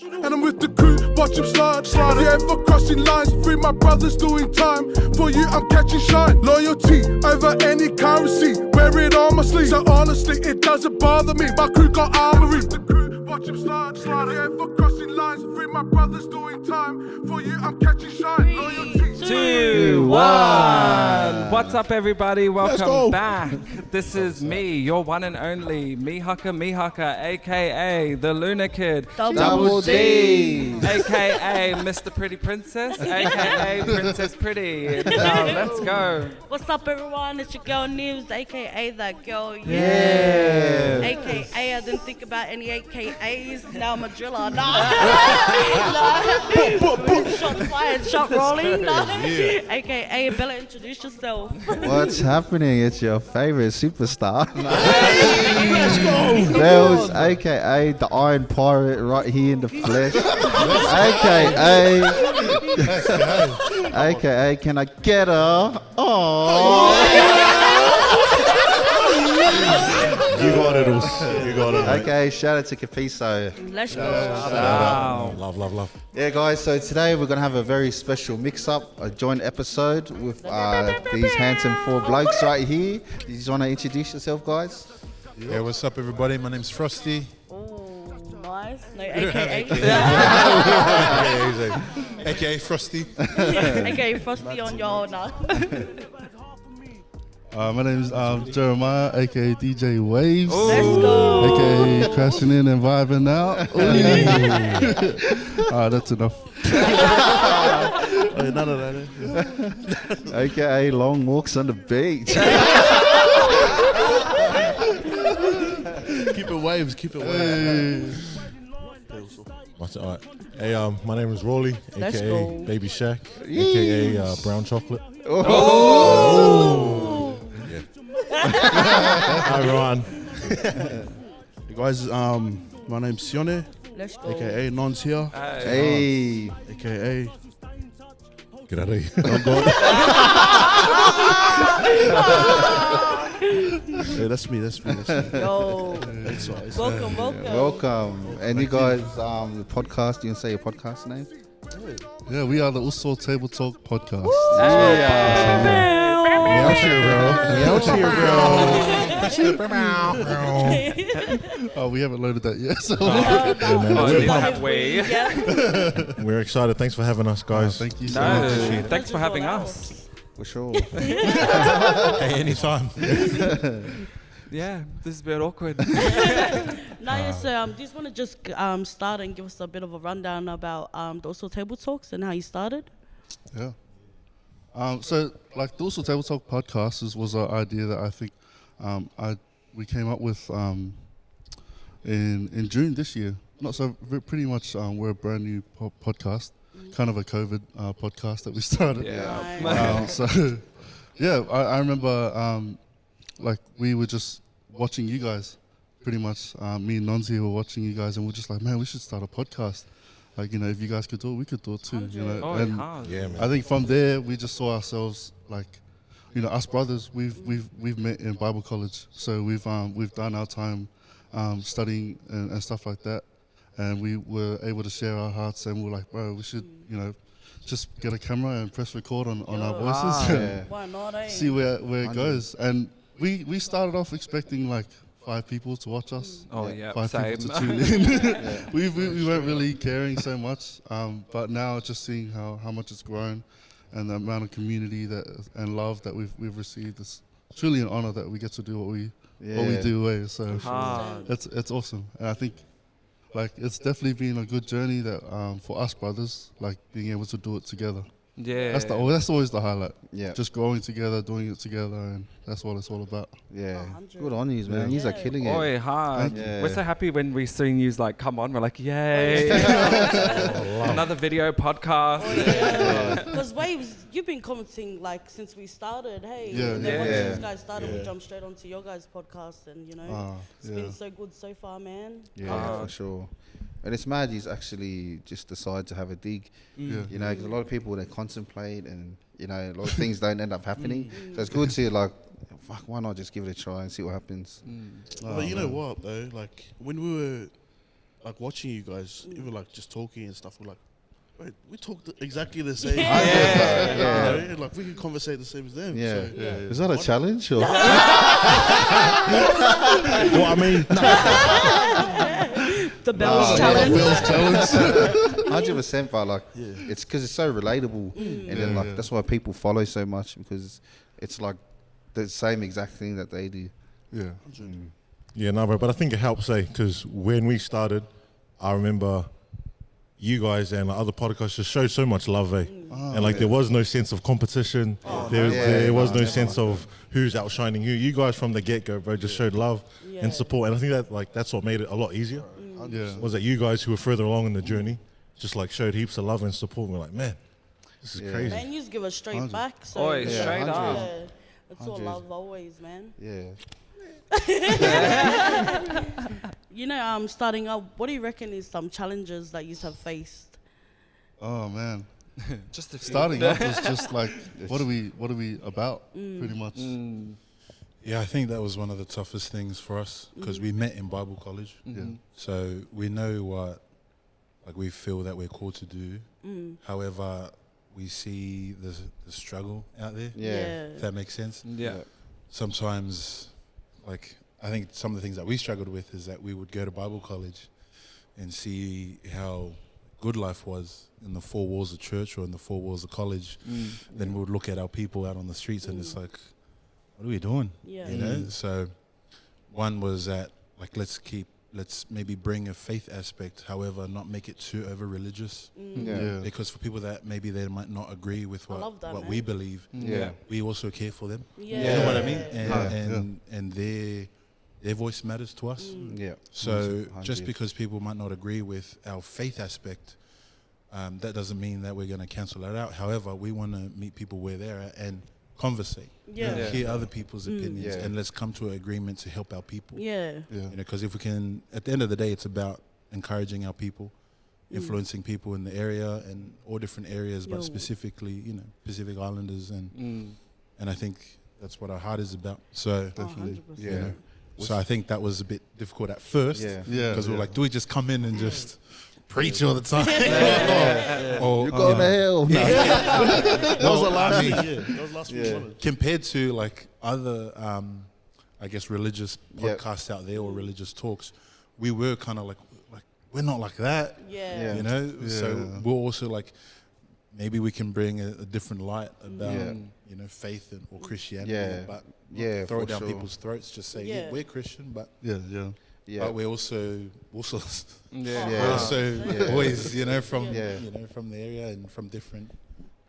And I'm with the crew, watch him slide. If you ever crossing lines, free my brothers doing time. For you, I'm catching shine. Loyalty over any currency. Wear it on my sleeve. So honestly, it doesn't bother me. My crew got armory. The crew, watch him slide. If you ever crossing lines, free my brothers doing time. For you, I'm catching shine. Loyalty. 2, 1. What's up, everybody? Welcome back. This is me, your one and only Mihaka, aka the Lunar Kid, Double D, aka Mr. Pretty Princess, aka Princess Pretty. Now let's go. What's up, everyone? It's your girl News, aka that girl. Yeah. AKA I didn't think about any AKAs. Now I'm a driller. Shot fired, shot rolling. AKA Bella, introduce yourself. What's happening? It's your favorite superstar. Let's go. Bells, aka the Iron Pirate, right here in the flesh. AKA can I get her? Oh. You got it, Us. You got it. Okay, shout out to Capiso. Let's go. Wow. Love. Yeah, guys, so today we're going to have a very special mix-up, a joint episode with these handsome 4 blokes right here. You just want to introduce yourself, guys? Yeah, what's up, everybody? My name's Frosty. Oh, nice. No, AKA. AKA Frosty. AKA Frosty on your honor. My name is Jeremiah, aka DJ Waves, Let's go. aka crashing in and vibing out. That's enough. None of that. AKA long walks on the beach. Keep it waves. What's all right? Hey, my name is Rolly, Let's aka go. Baby Shaq, aka Brown Chocolate. Yeah. Hi, Ron. Hey guys, my name's Sione, Let's go. aka Nons here, Hey. aka Get out of here. hey, that's me. Yo. It's all right. Welcome. Welcome. And you guys, the podcast, you can say your podcast name? Yeah, we are the Uso Table Talk podcast. Oh, we haven't loaded that yet. So We're excited. Thanks for having us, guys. thank you so much. No, thanks for having us. For sure. Hey, anytime. Yeah, this is a bit awkward. Nice. Do you just want to just start and give us a bit of a rundown about the Also Table Talks and how you started? Yeah. So, like, the Also Table Talk podcast was an idea that I think we came up with in June this year. Pretty much we're a brand new podcast, kind of a COVID podcast that we started. Yeah. Nice. I remember like we were just watching you guys, pretty much. Me and Nonzi were watching you guys, and we're just like, man, we should start a podcast. Like, you know, if you guys could do it, we could do it too. You know, Oh, and hard. Yeah, man. I think from there we just saw ourselves like, you know, us brothers. We've met in Bible college, so we've done our time studying and stuff like that, and we were able to share our hearts. And we're like, bro, we should, you know, just get a camera and press record on our voices. Yeah. Why not, eh? See where it goes. And we started off expecting like 5 people to watch us. Oh, yeah, 5 same. people to tune in. we weren't really caring so much, but now just seeing how much it's grown and the amount of community and love that we've received, is truly an honor that we get to do what we do. So Hard. it's awesome, and I think like it's definitely been a good journey that for us brothers, like being able to do it together. Yeah. That's always the highlight. Yeah. Just growing together, doing it together, and that's what it's all about. Yeah. 100. Good on you, man. You're killing it. Oi, hard. Yeah. We're so happy when we seen you like come on. We're like, yay! Another video podcast. Because Waves, you've been commenting like since we started. Hey, Yeah, and then once yeah. you guys started, we jumped straight onto your guys' podcast, and you know, it's been so good so far, man. Yeah, for sure. And it's mad he's actually just decided to have a dig. Yeah. You know, because a lot of people, they contemplate and, you know, a lot of things don't end up happening. So it's good to, like, fuck, why not just give it a try and see what happens? Well, you know what though? Like when we were, like watching you guys, even like just talking and stuff. We're like, wait, we talked exactly the same. Yeah. You know, like we can conversate the same as them. Yeah. So, Is that a challenge? Or? Well, I mean, The Bells Nah, challenge. Bill's challenge. 100%, but like it's because it's so relatable, and then like that's why people follow so much, because it's like the same exact thing that they do. Yeah. yeah, no, but I think it helps, because when we started, I remember you guys and other podcasts just showed so much love, and like there was no sense of competition. There was no sense of who's outshining who. You guys from the get-go, bro, just showed love and support, and I think that like that's what made it a lot easier. Yeah. Was that you guys who were further along in the journey just like showed heaps of love and support. We're like, man, this is crazy. Man, you just give us straight back. So Oi, yeah. straight up. Yeah. It's all love always, man. Yeah. You know, starting up, what do you reckon is some challenges that you have faced? Oh man. Just a few. Starting up was just like, what are we about? Pretty much. Yeah, I think that was one of the toughest things for us because we met in Bible college. So we know what like we feel that we're called to do. However, we see the struggle out there. Yeah. If that makes sense. Yeah. Sometimes, like, I think some of the things that we struggled with is that we would go to Bible college and see how good life was in the four walls of church or in the four walls of college. Then we would look at our people out on the streets and it's like, what are we doing? Yeah. You know? So one was that, like, let's maybe bring a faith aspect, however, not make it too over religious. Yeah. Because for people that maybe they might not agree with I love that, what man. we believe, Yeah. we also care for them. Yeah. You know what I mean? Yeah. And their voice matters to us. Yeah. So 100. just because people might not agree with our faith aspect, that doesn't mean that we're going to cancel that out. However, we want to meet people where they're at and conversate, Yeah. hear other people's opinions, Yeah. and let's come to an agreement to help our people. Yeah. Yeah. You know, because if we can, at the end of the day, it's about encouraging our people, influencing people in the area and all different areas, but Yo. specifically, you know, Pacific Islanders, and I think that's what our heart is about. So, Definitely. 100%. you know, so I think that was a bit difficult at first, Yeah. Yeah. because we're like, do we just come in and just preach all the time? Or, You go to hell. No. That was the last week. That was last week. compared to like other, I guess, religious Yeah. podcasts out there or religious talks, we were kind of like we're not like that. Yeah. You know, so Yeah. we're also like, maybe we can bring a different light about Yeah. you know, faith or Christianity, Yeah. but Yeah, not throw for it down sure. people's throats. Just say, Yeah. yeah, we're Christian, but Yeah. Yeah. Yeah. but we're also Yeah. we're also boys, you know, from Yeah. you know, from the area and from different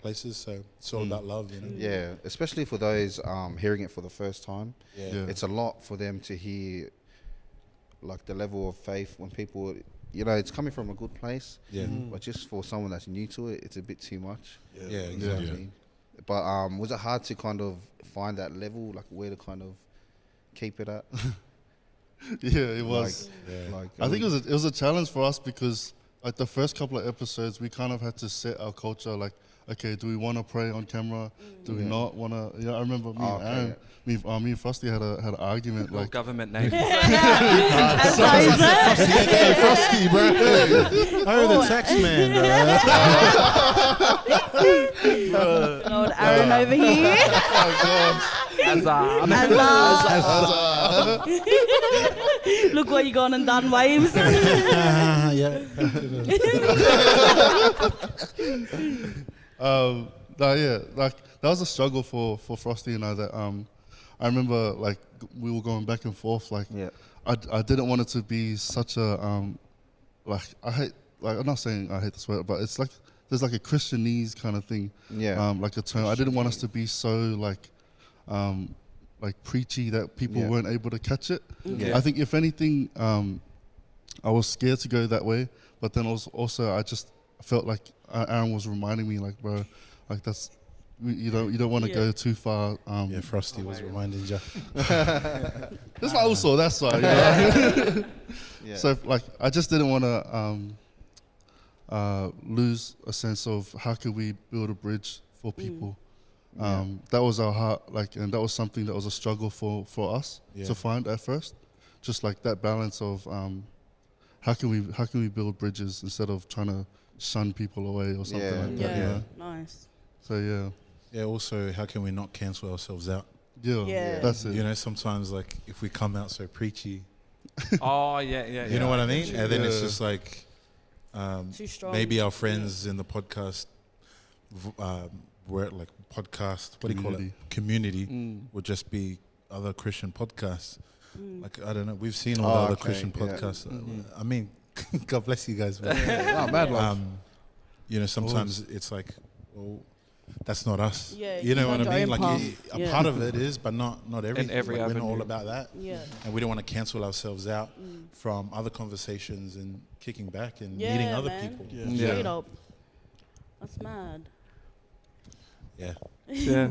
places. So it's all about love, you know. Yeah, especially for those hearing it for the first time. Yeah. It's a lot for them to hear, like the level of faith when people, you know, it's coming from a good place. Yeah. But just for someone that's new to it, it's a bit too much. Yeah, You know what exactly. I mean? But was it hard to kind of find that level, like where to kind of keep it at? Yeah. It was. Yeah. Like, I think it was a challenge for us because like the first couple of episodes, we kind of had to set our culture. Like, okay, do we want to pray on camera? Do we not want to? Yeah, I remember me and Aaron, me and Frosty had an argument. All Like, government names. That's how he said. Frosty, bro. Oh, the tax man, bro. Lord Aaron over here. Azam. Look what you gone and done, waves. Yeah. no, yeah, like that was a struggle for Frosty and I. That I remember like we were going back and forth. Like, Yeah. I didn't want it to be such a like I hate, like I'm not saying I hate this word, but it's like there's like a Christianese kind of thing. Yeah. Like a term. I didn't want us to be so like preachy that people Yeah. weren't able to catch it. Yeah. I think if anything, I was scared to go that way, but then also I just felt like Aaron was reminding me, like, bro, like that's you don't want to go too far. Yeah, Frosty was reminding you. That's why also that's why. You know? Yeah. So like I just didn't want to lose a sense of how could we build a bridge for people. That was our heart, like, and that was something that was a struggle for us Yeah. to find at first. Just like that balance of how can we build bridges instead of trying to shun people away or something Yeah. like that. Yeah. You know? Nice. So yeah, Yeah. Also, how can we not cancel ourselves out? Yeah. that's it. You know, sometimes like if we come out so preachy, Oh yeah. you know what I mean, and then it's Yeah. just like Too strong. maybe our friends in the podcast, were like podcast, what do you call it? Community would just be other Christian podcasts. Like I don't know, we've seen all the other okay, Christian yeah. podcasts. I mean, God bless you guys, man. Oh, mad love. You know, sometimes it's like, well, that's not us. Yeah, you know you what I find mean? your like own a path. Yeah. part of it is, but not everything. every Like, we're not all avenue. about that, Yeah. and we don't want to cancel ourselves out from other conversations and kicking back and Yeah, meeting other man. people. Yeah. Straight up. That's mad. Yeah. Yeah.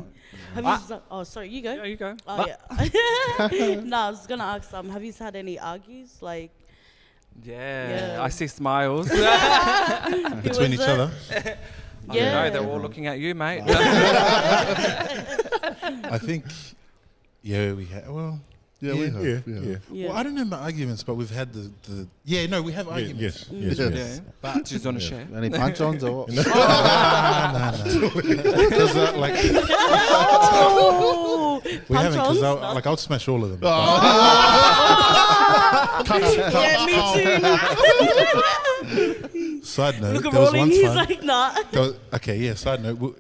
Have you? Oh, sorry. You go. Yeah, you go. Oh yeah. No, I was gonna ask. Have you had any argues? Like Yeah. Yeah. I see smiles. who Between was each it? other. Yeah. Yeah. They're all looking at you, mate. I think, yeah, we had. Well, Yeah, we have. Yeah, Yeah. yeah. Yeah. well, I don't know about arguments, but we've had the yeah, no, we have Yeah, arguments. yes, Yeah. yes. But she's on a share. Any punch-ons or what? Because like Oh, we haven't, because punch-ons? I'll smash all of them. Yeah, me too. Side note, Look at there was Rolling. one He's time. like, nah. Okay, yeah. Side note, we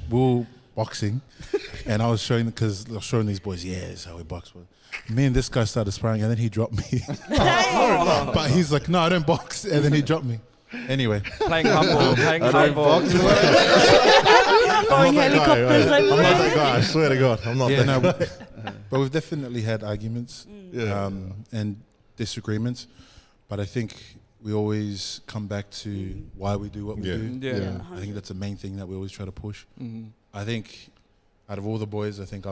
were boxing, and I was showing these boys, yeah, this is how we box. Me and this guy started sparring, and then he dropped me. But he's like, no, I don't box, and then he dropped me. Anyway, Playing humble. Playing humble. Throwing helicopters I'm over not there. that guy. I swear to God, I'm not yeah, that. no, but we've definitely had arguments Yeah. and disagreements. But I think we always come back to why we do what we Yeah. do. Yeah. Yeah. I think that's the main thing that we always try to push. Mhm. I think out of all the boys, I think I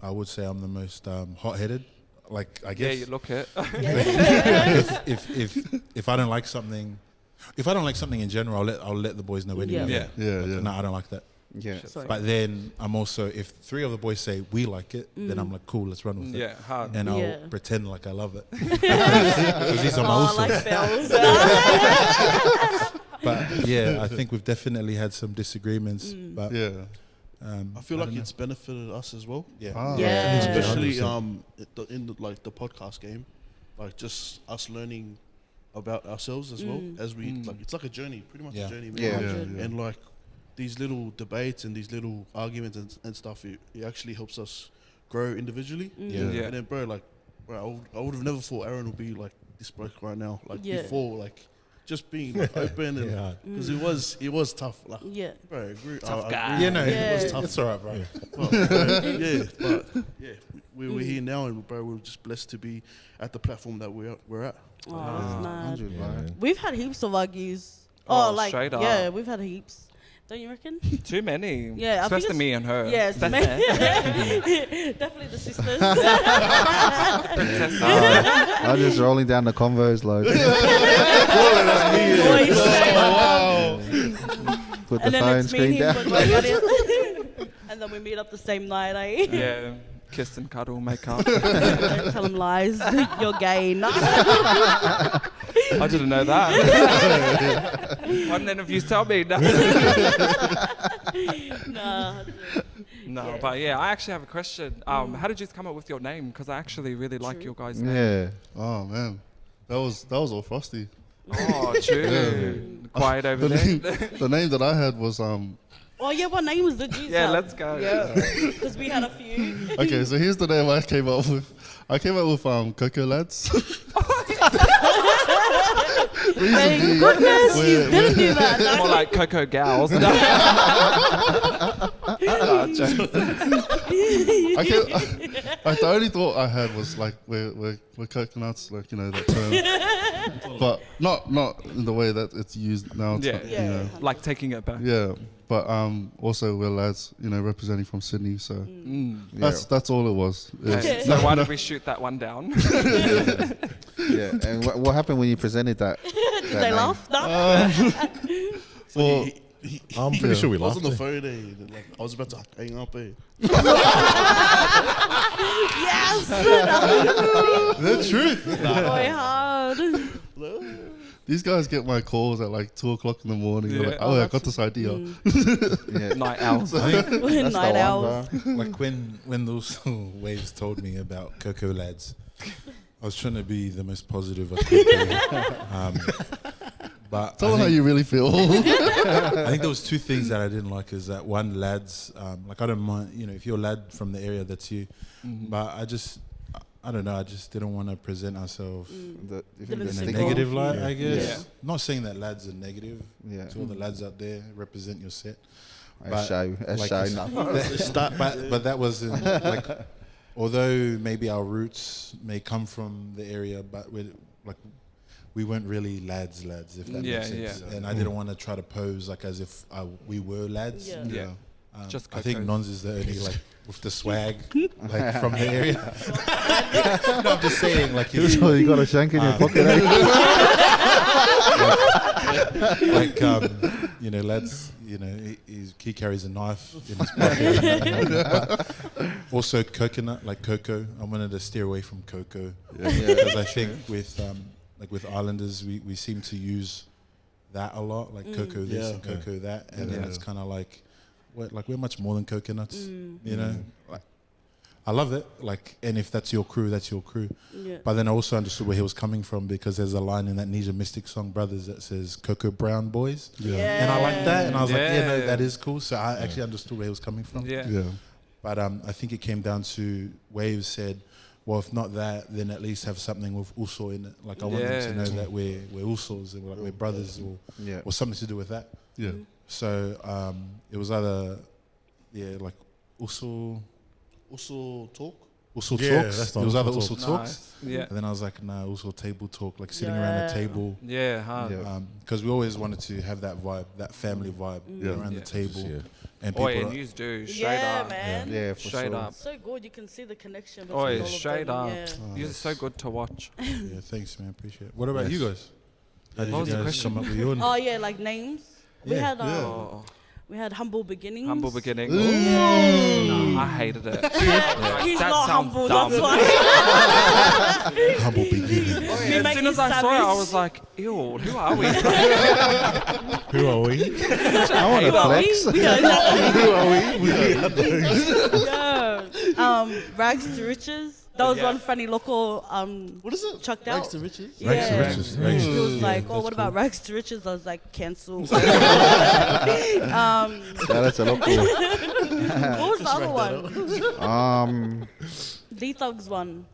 would say I'm the most hot-headed. Like, I Yeah, guess you look it. if I don't like something, in general, I'll let the boys know anyway. Yeah. Yeah, Like, yeah. no, I don't like that. Yeah. But then I'm also, if 3 of the boys say we like it, then I'm like, cool, let's run with it. Yeah, hard. And I'll Yeah. pretend like I love it. Because these are my Oh, I also. like bells. But yeah, I think we've definitely had some disagreements. But Yeah. I feel like don't know. it's benefited us as well, yeah. Ah. Yeah. especially 100%. in the podcast game, like just us learning about ourselves as well as we like. It's like a journey, pretty much Yeah. a journey. Yeah. Yeah. And like these little debates and these little arguments and stuff, it actually helps us grow individually. Yeah. Yeah. And then, bro, I would have never thought Aaron would be like this bloke right now. Like Yeah. before, like just being like, open and Yeah. because it was tough. Like, Yeah. bro, I agree. Tough I guy. agree. Yeah, no, Yeah. It was tough. it's all right, bro. Well, yeah, but yeah, we're here now, and bro, we're just blessed to be at the platform that we're at. Oh, that's mad. 100, Yeah, man. man. We've had heaps of argues. Oh, like straight up. yeah, we've had heaps. Don't you reckon? Too many. Yeah, I think Especially me and her. Yes, definitely the sisters. I'm just rolling down the convos, like Boys. put the And then phone it's me screen and down. him, but like, and then we meet up the same night, eh? Yeah. Kiss and cuddle, make up. Don't tell him lies. You're gay. No. I didn't know that. Why didn't any of you tell me? No. Nah. No, Yeah. but yeah, I actually have a question. How did you come up with your name? Because I actually really like your guys' name. Yeah. Oh man, that was all Frosty. Oh, true. Quiet over The there. name, the name that I had was Oh yeah, what names did you Yeah, have? let's go. Yeah, because we had a few. okay. So here's the name I came up with. I came up with Coco Lads. Thank goodness you we're- didn't do that. No. More like Coco Gals. No, joke. Like the only thought I had was like we're coconuts, like you know that term, but not in the way that it's used now. It's Yeah. not, Yeah. You know, Like taking it back. yeah. But also we're lads, you know, representing from Sydney. So that's all it was. It's- Okay, so why did we shoot that one down? Yeah. And what happened when you presented that? Did that they name? laugh? No. well, I'm pretty sure we I was laughed. on the phone, and like I was about to hang up, Yes. the truth. Boy, hard. These guys get my calls at like 2 o'clock in the morning. They're Yeah. like, Oh, I got that's- this idea. Yeah. Night owls. That's the Night one, owls. bro. Like when those waves told me about Cocoa Lads, I was trying to be the most positive I could be. But Tell them how you really feel. I think there was two things that I didn't like. Is that one, lads, like I don't mind, if you're a lad from the area, that's you. But I don't know, I just didn't want to present ourselves Didn't in a stick negative off. light, Yeah. I guess. Yeah. Not saying that lads are negative. Yeah. To all the lads out there, represent your set. That's show. That's like show. you No. but that wasn't like, although maybe our roots may come from the area, but we weren't really lads, if that Yeah, makes sense. yeah. And I didn't want to try to pose like as if we were lads. Yeah. Yeah. Just I think Cocos. Nons is the only like with the swag like from the area. No, I'm just saying like he's So you got a shank in your pocket, eh? like lads, he carries a knife in his pocket. But also coconut, like cocoa. I wanted to steer away from cocoa because I think with Islanders we seem to use that a lot, like cocoa this and cocoa that, and then it's kind of like we're much more than coconuts, Like, I love it, and if that's your crew, that's your crew. Yeah. But then I also understood where he was coming from because there's a line in that Nisha Mystic song Brothers that says Cocoa Brown Boys. Yeah. And I like that, and I was like, Yeah. that is cool. So I actually understood where he was coming from. Yeah. Yeah. But I think it came down to Waves said, well, if not that, then at least have something with Uso in it. Like I want them to Yeah. know that we're Usos and we're brothers or something to do with that. Yeah. So it was either like Uso Also Yeah, talks. that's It was not either Uso Uso talks. talks. Yeah. And then I was like, nah, also table talk, like sitting around a table. Yeah, hard. Yeah. Because we always wanted to have that vibe, that family vibe around Yeah. the table. Yeah. And people Oi, are- and you do straight Yeah, up. man. Yeah, for Straight sure. up. So good. You can see the connection between Oi, all of straight them. up. Yeah. You're so good to watch. yeah, thanks, man. Appreciate it. What about you guys? How did What was you the guys question? come up with your Oh yeah, like names. We Yeah. had Oh, we had humble beginnings. humble beginning. No, I hated it. Yeah, He's that not sounds humble. dumb. That's why. humble beginning? We As make soon it as I saw it, I savage. was like, ew, who are we? Who are we? I want to Who are we? flex. We are not- We Yeah. Rags to riches. That was Yeah. one funny local what is it? chucked Rags out. to riches. Yeah. Rags to riches. He was Yeah, like, "Oh, that's what about rags to riches?" I was like, "Cancel." Yeah, that's a local. What was the other one? The Thugs one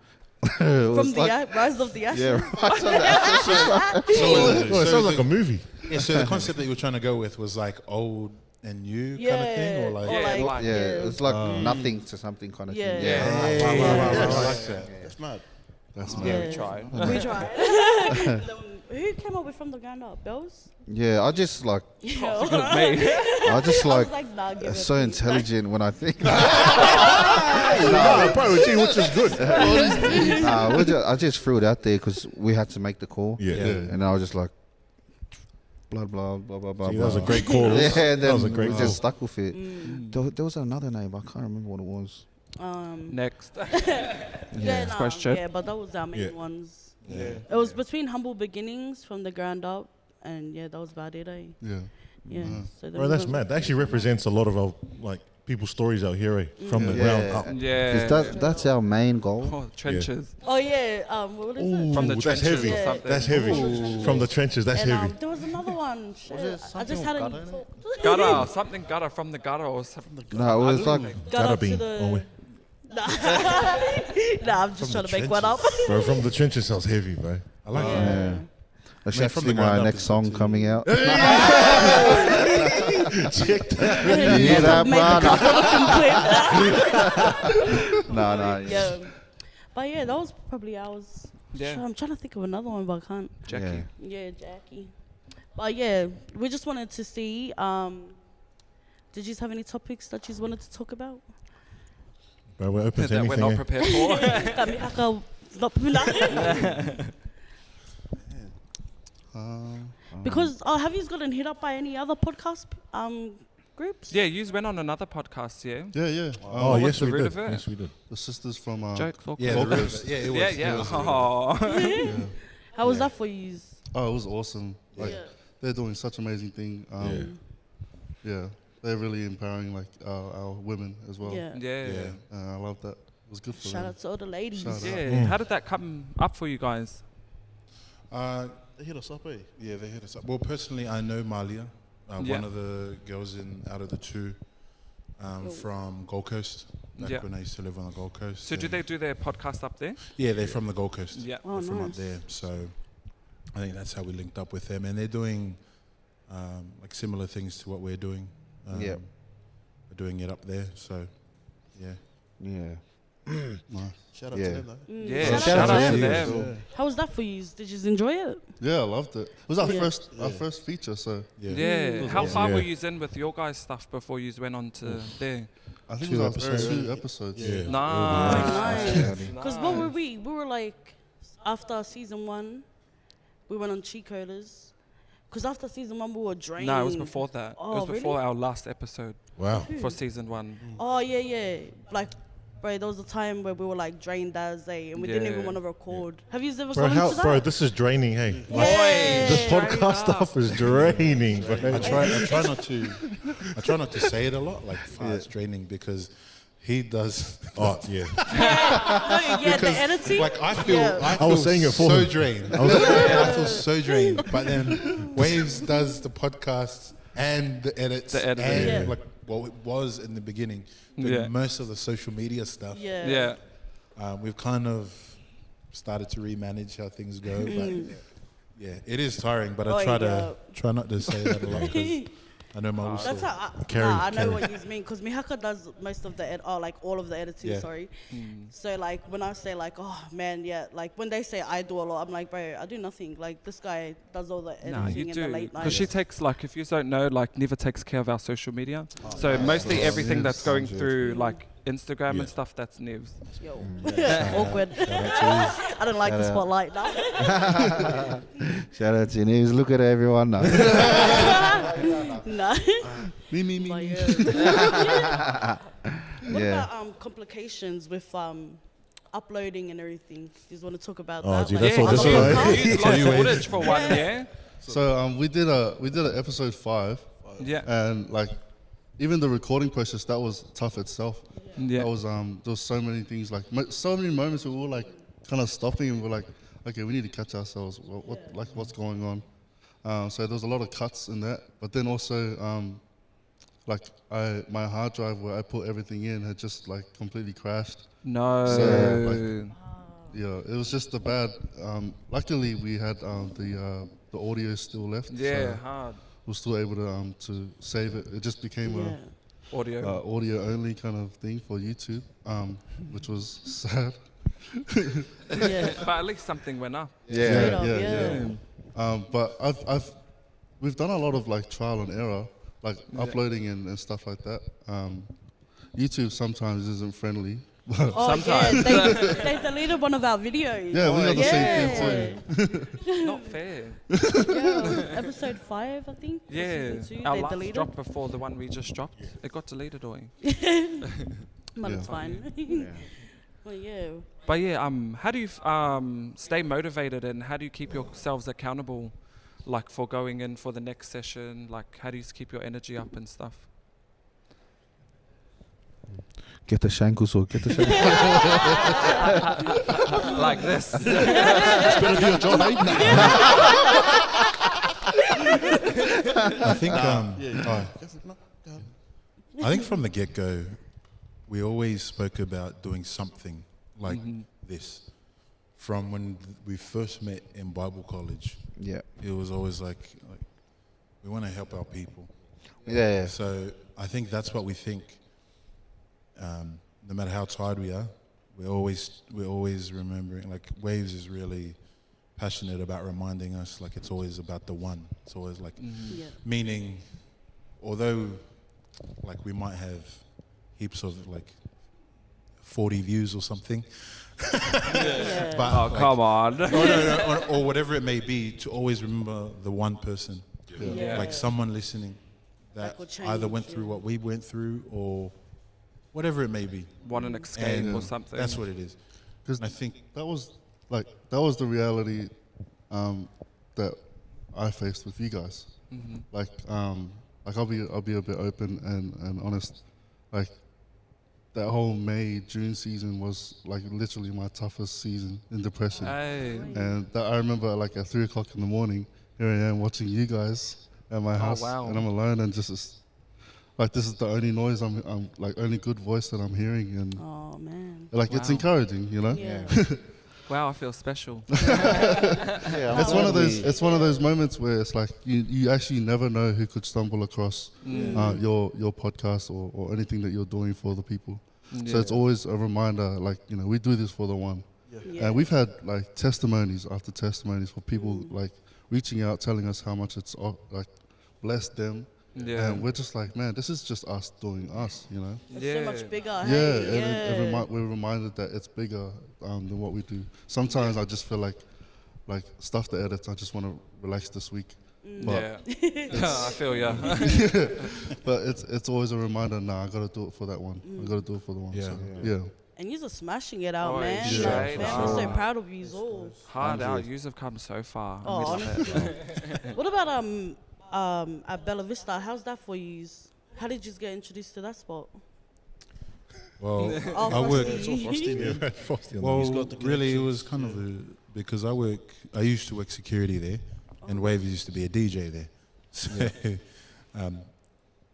from the Rise of the Ashes. Yeah, right. So that's Oh, it sounds like a movie. Yeah, so the concept that you were trying to go with was like old and new kind of thing, or like. Yeah, like- yeah, it's like nothing to something kind of Yeah. thing. Yeah. I like that. That's mad. That's Yeah. mad. We tried. We tried. Who came up with from the ground up? Bells? Yeah, I just like, Me. I just I like, was like, nah, give it so to me. intelligent when I think. No, poetry, which is good. I just threw it out there because we had to make the call. Yeah. And I was just like, blah blah blah blah blah. See, that was a blah. great call. Yeah, and then That was a great we call. just stuck with it. There was another name. I can't remember what it was. Next. Yeah, nah, question. yeah, but that was our main Yeah. ones. Yeah. It was between humble beginnings from the ground up, and yeah, that was about it. Yeah. Yeah. So then Bro, that's we mad. That actually represents a lot of our people's stories out here, from the Yeah. ground up. Yeah. Because that's our main goal. Oh, trenches. Oh yeah. What is it? From the Ooh, that's trenches heavy. or Yeah. something. That's heavy. From the trenches, that's And heavy. there was another one. Shit. I just had gutter a in it? thought. Gutter from the gutter or something. No, it was like, Got Gotta up be. to the. Oh, wait. Nah, I'm just trying to make one up. Bro, from the trenches sounds heavy, bro. I like that. yeah. That's Man, from actually the ground my up next is song good coming out. Check that. You hear that, Made the man? clip. No, Yeah. But yeah, that was probably ours. Yeah. I'm trying to think of another one, but I can't. Jackie. Yeah, Jackie. But yeah, we just wanted to see. Did you have any topics that you wanted to talk about? Bro, we're open to That we're anything. not eh? prepared for. Kami haka not because have you gotten hit up by any other podcast groups? Yeah, you went on another podcast, yeah? Yeah, yeah. Oh, what's yes, the we root did. of it? Yes, we did. The sisters from Jokes or Yeah, cool? the roof, yeah, it was. Yeah, it yeah. was- Oh. How was that for you? Oh, it was awesome. Like Yeah. they're doing such amazing thing. Yeah, they're really empowering like our women as well. Yeah. Yeah. I love that. It was good for Shout them. out to all the ladies. Shout out. Yeah. How did that come up for you guys? They hit us up, eh? Yeah, they hit us up. Well, personally, I know Malia, Yeah. one of the girls out of the two from Gold Coast. Back Yeah. when I used to live on the Gold Coast. So do they do their podcast up there? Yeah, they're from the Gold Coast. Yeah. Oh, They're from up nice. there. So I think that's how we linked up with them, and they're doing like similar things to what we're doing. Yep. We're doing it up there. So yeah. Yeah. Nice. Shout out Yeah. to them, though. Yeah. Shout out Shout out to to them. them. How was that for you? Did you enjoy it? Yeah, I loved it. It was our Yeah. first feature, so Yeah. How awesome. far Yeah. were you in with your guys' stuff before you went on to there? I think Two it was our episodes. 2 episodes. Yeah. Nice. Nice. Because what were we? We were like, after season 1, we went on Cheat Coders. Because after season 1, we were drained. No, it was before that. Oh, it was before really? our last episode Wow. for season 1. Oh, yeah. Like, bro, there was a time where we were like drained as and we didn't even Yeah. want to record. Have you ever Bro, gone into that? bro, this is draining, hey. Like, Yeah. this podcast stuff is draining, bro. I try not to say it a lot, like it's draining, because he does. Oh, yeah. Yeah, the editing. Like I feel, Yeah. I was saying it for so him. drained. I feel so drained. But then Waves does the podcast and the edits, The editing. and Yeah. like what it was in the beginning, doing Yeah. most of the social media stuff. Yeah. Yeah. We've kind of started to remanage how things go, but yeah, it is tiring. But I Oh, try not to say that a lot, 'cause I know my That's whistle. how Carry, I know carry. what you mean because Mihaka does most of the like all of the editing. Yeah. Sorry, so like when I say like, oh man, yeah, like when they say I do a lot, I'm like, bro, I do nothing. Like this guy does all the editing No, you and the do. late Because nights. she takes, like, if you don't know, like, Neva takes care of our social media. So mostly everything that's going through, like, Instagram and stuff, that's Nev's. Yo, awkward. I don't like the spotlight now. Shout out to News. Look at everyone now. No. Me. But yeah. What Yeah. about complications with uploading and everything? Do you want to talk about Oh, that? gee, Like, that's all- that's other all podcasts? You used lost footage for one, yeah? So we did a episode 5, Yeah. and like even the recording process that was tough itself. Yeah. That was there was so many things like so many moments where we were like kind of stopping and we're like, okay, we need to catch ourselves. What's going on? So there was a lot of cuts in that, but then also like my hard drive where I put everything in had just like completely crashed. No. So, Yeah, it was just a bad. Luckily, we had the audio still left. yeah, so hard. we're still able to save it. It just became Yeah. Audio. a audio only kind of thing for YouTube, which was sad. Yeah. But at least something went up. Straight up, yeah. But we've done a lot of like trial and error, like uploading and stuff like that. YouTube sometimes isn't friendly. But Oh Sometimes. yeah, they deleted one of our videos. yeah, we got the Yeah. same thing too. Not fair. Yeah, episode 5, I think. or Yeah. season 2, Our they last deleted. drop before the one we just dropped, it got deleted away. But Yeah. it's fine. Well, yeah. But yeah, how do you stay motivated and how do you keep yourselves accountable, like for going in for the next session? Like how do you keep your energy up and stuff? Get the shankles or get the shankles. Like this. Better do your job, eh? I think I think from the get-go, we always spoke about doing something like this. From when we first met in Bible college, Yeah. it was always like we want to help our people. Yeah. So I think that's what we think. No matter how tired we are, we're always remembering. Like Waves is really passionate about reminding us. Like it's always about the one. It's always like Yeah. meaning, although like we might have heaps of like 40 views or something, Yeah. but Oh, like, come on. or whatever it may be, to always remember the one person, Yeah. like someone listening that will either went change, through yeah. what we went through or whatever it may be. Want an escape And or something. That's what it is. Because I think that was the reality that I faced with you guys. Like I'll be a bit open and honest. Like that whole May June season was like literally my toughest season in depression. Hey. And that I remember like at 3 o'clock in the morning, here I am watching you guys at my house, wow. and I'm alone, and just like this is the only noise I'm like only good voice that I'm hearing, and Oh man. like it's Wow. encouraging, you know. Yeah. Wow, I feel special. Yeah, It's one of those. It's one of those moments where it's like you actually never know who could stumble across your podcast or anything that you're doing for the people. So it's always a reminder, like we do this for the one. Yeah. And we've had like testimonies after testimonies for people like reaching out, telling us how much it's like blessed them. Yeah. And we're just like, man, this is just us doing us, It's so much bigger. Yeah, Hey, and we're reminded that it's bigger than what we do. Sometimes I just feel like stuff to edit, I just want to relax this week. But I feel ya. but it's always a reminder. Nah, I gotta do it for that one. I gotta do it for the one. Yeah. So, yeah. And you're smashing it out, Oh, man. yeah. Like, man, we're so Oh. proud of you all. Hard out. Yous have come so far. and Oh, we love it. honestly. What about at Bella Vista? How's that for you? How did you get introduced to that spot? Well, Oh, I work. Frosty. Frosty on Well, He's got the really, it connections. was kind of because I used to work security there, and Wave used to be a DJ there. So,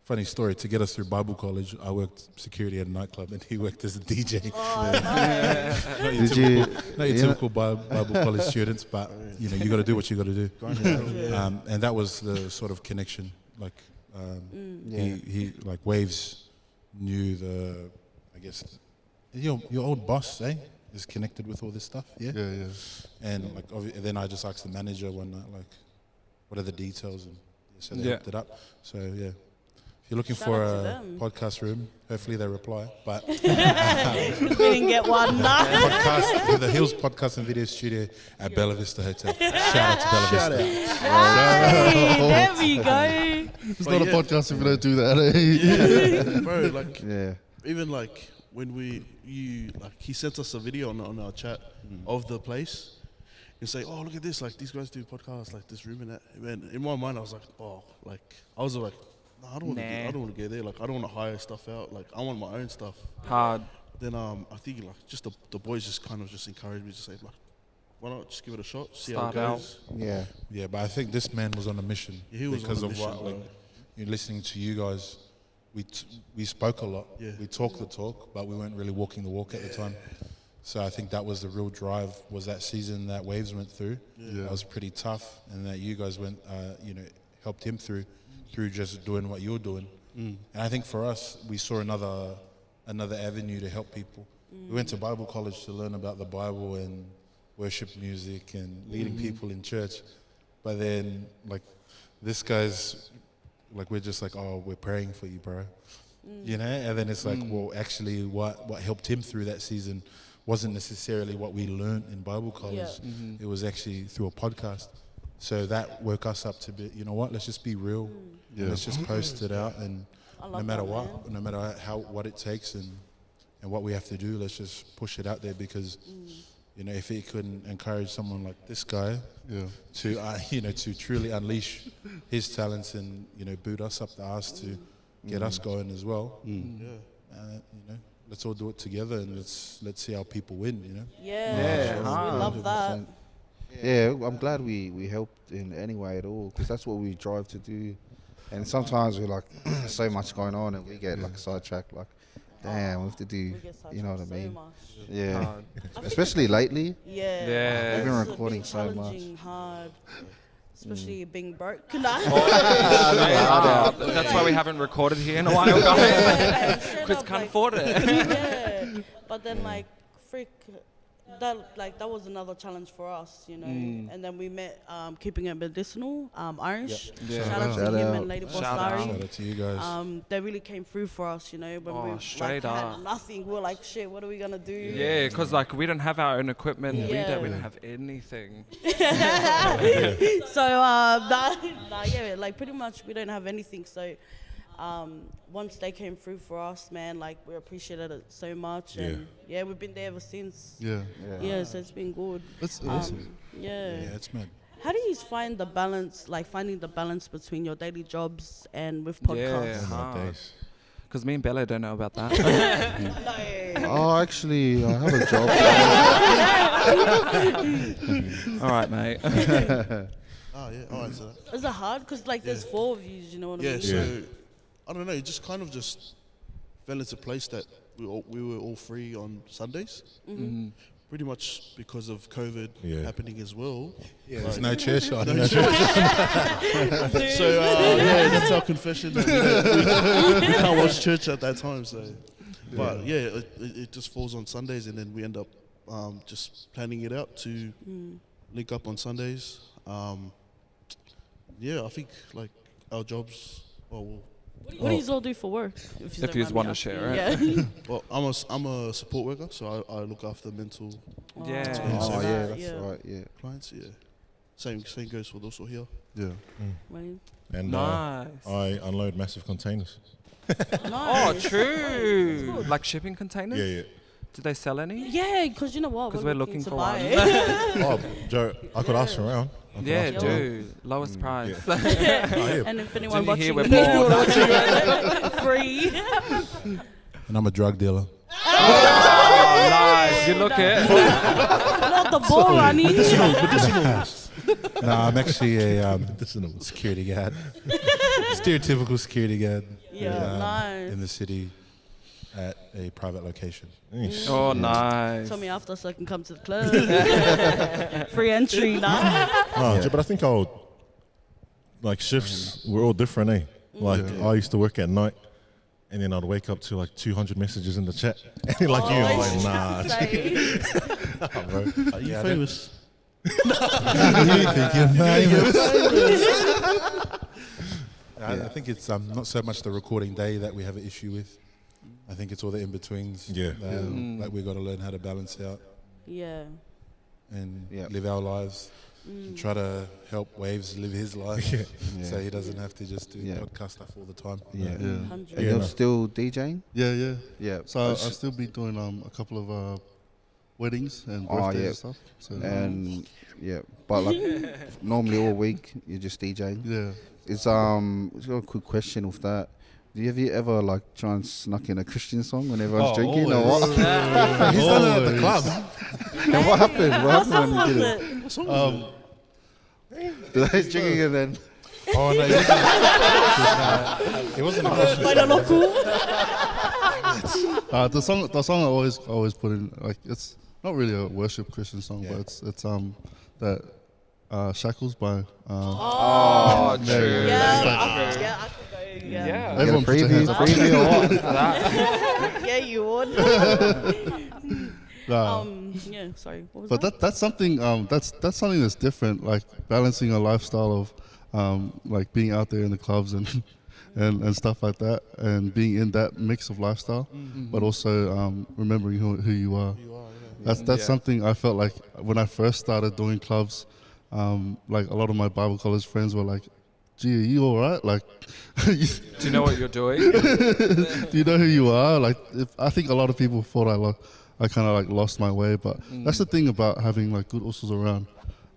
funny story, to get us through Bible college, I worked security at a nightclub, and he worked as a DJ. Oh, nice. Not your Did you? not your typical Bible college students, but you got to do what you got to do. And that was the sort of connection. Like he like Waves knew I guess your old boss, is connected with all this stuff, yeah. Yeah. And like then I just asked the manager one night, like, what are the details, and so they Yeah. hooked it up. So yeah. If you're looking Shout for out to a them. podcast room, hopefully they reply. But We didn't get one. podcast, the Hills Podcast and Video Studio at Bella Vista Hotel. Shout out to Bella Vista. Hey, there we go. It's not a podcast if you don't do that. Eh? Bro, like Yeah. even like when he sent us a video on our chat of the place. You say, oh, look at this, like these guys do podcasts, like this room and that. And in my mind, I was like, no, I don't want to go there. Like I don't want to hire stuff out. Like I want my own stuff. Hard. Then I think like just the boys just kind of just encouraged me to say, like, why not just give it a shot, see Start how it out. goes. Yeah. Yeah, but I think this man was on a mission. Yeah, he was because on a of mission, what, bro. like, listening to you guys, we spoke a lot. Yeah. We talked the talk, but we weren't really walking the walk at the time. So I think that was the real drive. Was that season that Waves went through? Yeah. That was pretty tough, and that you guys went, helped him through just doing what you're doing. And I think for us, we saw another avenue to help people. We went to Bible college to learn about the Bible and worship music and leading people in church. But then, like, this guy's, like, we're just like, oh, we're praying for you, bro. And then it's like, well, actually, what helped him through that season wasn't necessarily what we learned in Bible college. It was actually through a podcast. So that woke us up to be, you know what, let's just be real. Yeah. Let's just post it out, and I no love matter that, what, man. no matter what it takes and what we have to do, let's just push it out there, because if it could encourage someone like this guy Yeah. to to truly unleash his talents and boot us up the arse to get us going as well. Let's all do it together, and let's see how people win. Yeah, we love that. Yeah, I'm glad we helped in any way at all, because that's what we drive to do. And sometimes we're like, so much going on, and we get like sidetracked. Like, damn, we have to do. We get You know what I sidetracked so mean? much. Yeah. Hard. Especially lately. Yeah. Yeah. We've been It's recording been so much. challenging, hard, especially being broke. That's why we haven't recorded here in a while, guys. Because can't afford it. Yeah, but then like that was another challenge for us, And then we met Keeping It Medicinal, Orange. Yeah. Shout out to Shout him out. and Lady Boss Shout out. Larry. Shout out to you guys. They really came through for us, when Oh, we straight had up. nothing. We were like, shit, what are we gonna do? Yeah, because like we don't have our own equipment. We Yeah. don't have anything. So yeah, like pretty much we don't have anything. So once they came through for us, man, like we appreciated it so much, and we've been there ever since. Yeah. Yeah, so it's been good. That's awesome. Yeah. Yeah, it's mad. How do you find the balance, like finding the balance between your daily jobs and with podcasts? Yeah, because me and Bella don't know about that. Oh, actually, I have a job. All right, mate. Oh yeah, alright. So Is it hard? Because like there's 4 of you, you know what I yeah, mean? so I don't know. It just kind of just fell into place that we were all free on Sundays. Pretty much because of COVID happening as well. Yeah, there's no church on. So yeah, that's our confession. That we can't watch church at that time. So, but yeah, it just falls on Sundays, and then we end up just planning it out to link up on Sundays. Yeah, I think like our jobs. What do you all do for work? If you want to share it. Yeah. Well, I'm a support worker, so I look after mental Yeah. Oh, yeah, that's Yeah. right, yeah. clients. Yeah, same goes for those who are here. Yeah. Right. And Nice. I unload massive containers. Oh, Nice. true. Like shipping containers? Yeah. Did they sell any? Yeah, because you know what? 'Cause we're looking to for buy one. it. Oh, Joe, I could ask around. Yeah, Yeah. do. Lowest price. And if anyone Didn't you hear watching, we're bored? free. And I'm a drug dealer. Oh, nice. You look it. Not the ball, Ronnie. No, I'm actually a security guard. Stereotypical security guard. Yeah, nice. In the city at a private location. Oh, nice. Tell me after so I can come to the club. Free entry, nah. No, but I think like shifts, we're all different, eh? Like I used to work at night, and then I'd wake up to like 200 messages in the chat. And like I'm like, nah. Nah, bro. Are you famous? I think it's not so much the recording day that we have an issue with. I think it's all the in-betweens. Yeah. Like we've got to learn how to balance out Yeah. and Yeah. live our lives. And try to help Waves live his life so he doesn't have to just do podcast stuff all the time. Yeah. Yeah. 100. And you're still DJing? Yeah. Yeah. So I'll still be doing a couple of weddings and Oh, birthdays yeah. and stuff. So And yeah, but like normally all week you're just DJing. yeah. It's just got a quick question with that. Have you ever like try and snuck in a Christian song when everyone's drinking or what? He's done it at the club. And what happened? What What happened song when was you did it? it? Did I drinking and then? Oh no, it wasn't a Christian. By the local. The song I always put in, like, it's not really a worship Christian song, but it's that Shackles by Oh, true. Yeah, I could go. Yeah. Yeah. everyone put your hands up. Preview or what? Yeah, you would. Nah. Yeah, sorry. What was But that? that's something that's something that's different, like balancing a lifestyle of like being out there in the clubs and and stuff like that, and being in that mix of lifestyle, but also remembering who you are. That's something I felt like when I first started doing clubs. Like a lot of my Bible college friends were like, "Gee, are you all right? Like, Do you know what you're doing? do you know who you are?" Like, I think a lot of people thought I kind of like lost my way, but that's the thing about having like good usos around.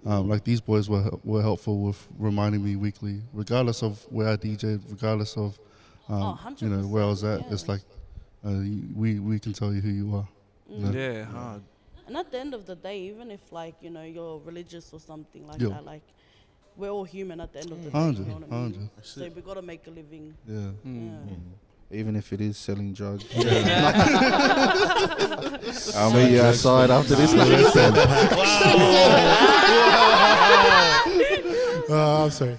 Like these boys were helpful with reminding me weekly, regardless of where I DJed, regardless of you know where I was at. yeah. It's like we can tell you who you are. You know? Yeah, hard. And at the end of the day, even if like you're religious or something like Yeah. that, like we're all human at the end of the day. You know what I mean? 100. So we gotta make a living. Yeah. Yeah. Even if it is selling drugs. I'll meet you outside after this. Oh, I'm sorry.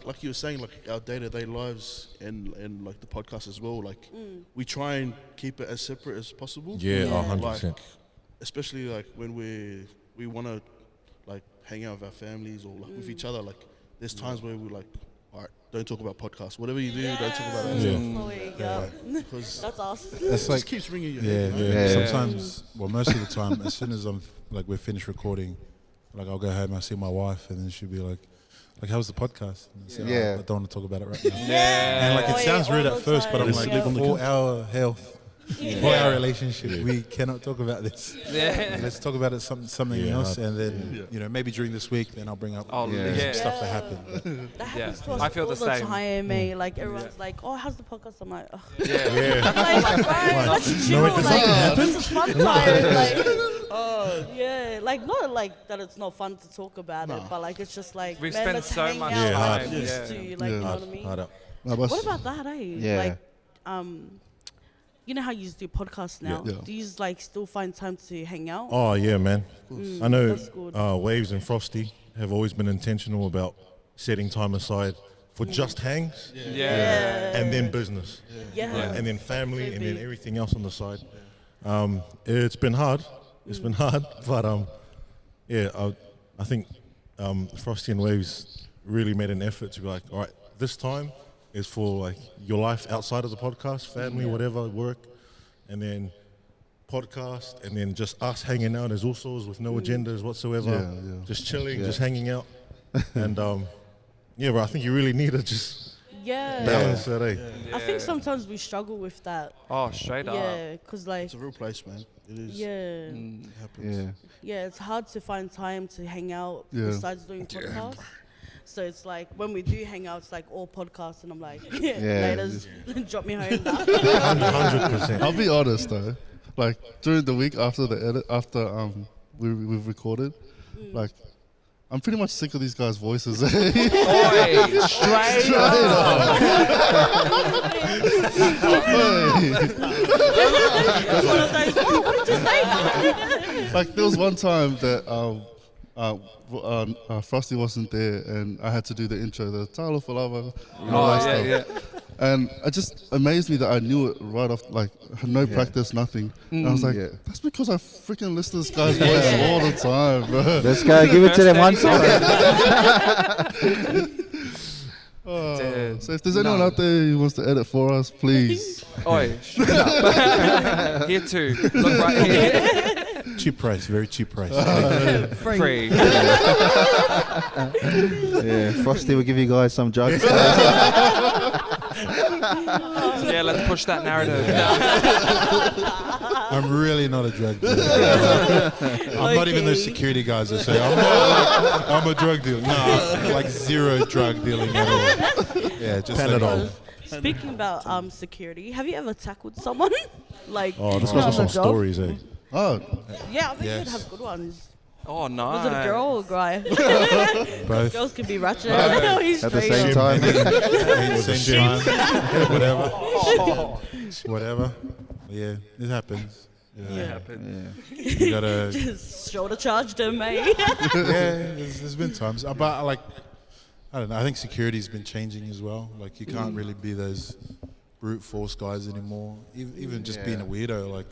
Like you were saying, like our day-to-day lives and like the podcast as well. Like we try and keep it as separate as possible. Yeah, Yeah. 100%. Especially like when we want to like hang out with our families or like with each other. Like there's times where we're like, all right, don't talk about podcasts. Whatever you do, don't talk about that stuff. Because That's us. It's it like just keeps ringing your yeah, head. yeah. Yeah. Sometimes, well, most of the time, as soon as we're finished recording, like I'll go home, I see my wife, and then she'll be like, how's the podcast? And I say, Yeah. "Oh, I don't want to talk about it right now. Yeah. And like it sounds all rude the at first, but I'm time, like, yeah. for our health, for our relationship. We cannot talk about this. Yeah. Let's talk about it something Yeah, else, hard. and then maybe during this week, then I'll bring up Oh, Yeah. yeah. stuff that happened. That happens Yeah. to us I feel all the the same. time, eh? Like everyone's like, "Oh, how's the podcast?" I'm like, "Ugh." Yeah. Yeah. Like, right, let's chill. wait, does Like, something this is fun time. Like, yeah, like not like that. It's not fun to talk about it, but like it's just like We've man, spent let's so hang much out, time, like we used yeah. to, like Yeah. you know what I mean. Hard up. No, but What about that, eh? Yeah. Like, you know how you do podcasts now? Yeah. Do you like still find time to hang out? Oh yeah, man. I know that's good. Waves and Frosty have always been intentional about setting time aside for just hangs Yeah. and then business. Yeah. And then family and then Maybe. everything else on the side. It's been hard. It's been hard, but I think Frosty and Waves really made an effort to be like, all right, this time is for like your life outside of the podcast, family, whatever, work, and then podcast, and then just us hanging out as Usos with no agendas whatsoever, Yeah, yeah. just chilling, just hanging out, and but I think you really need to just Yeah. balance that, eh? I think sometimes we struggle with that. Oh, straight up. Yeah, because like, It's a real place, man. It is. yeah. It happens. Yeah. Yeah, it's hard to find time to hang out Yeah. besides doing podcasts. So it's like when we do hang out, it's like all podcasts, and I'm like, yeah, Yeah. laters, drop me home now. 100%. I'll be honest though, like during the week after the edit, after we've recorded, like I'm pretty much sick of these guys' voices. Oi, straight up. It's one of those, oh, what did you say? Like there was one time that Frosty wasn't there, and I had to do the intro, the Tyler for Lava, and all Oh, that yeah, stuff. yeah. And it just amazed me that I knew it right off, like had no practice, nothing. And I was like, Yeah. that's because I freaking listen to this guy's voice all the time, bro. Let's go. Give it to them one First time. Dude. So if there's anyone out there who wants to edit for us, please. Oi, straight up. Here too. Look right here. Cheap price, very cheap price. Free. Yeah, Frosty will give you guys some drugs. Yeah, let's push that narrative. I'm really not a drug dealer. I'm not even those security guys that say I'm a drug dealer. No, like zero drug dealing at all. Yeah, just Panadol. Speaking about security, have you ever tackled someone? Like, Oh, this on guy's got some the job? stories, eh? Oh, Yeah, I think Yes. you'd have good ones. Oh, no. Was it a girl or a guy? both. Girls can be ratchet. He's At the straight same up. time. Same time, whatever, whatever. Yeah, it happens. It happened. You gotta. Just shoulder charged him, mate. Yeah, there's been times, but like, I don't know. I think security's been changing as well. Like, you can't really be those brute force guys anymore. Even just being a weirdo, like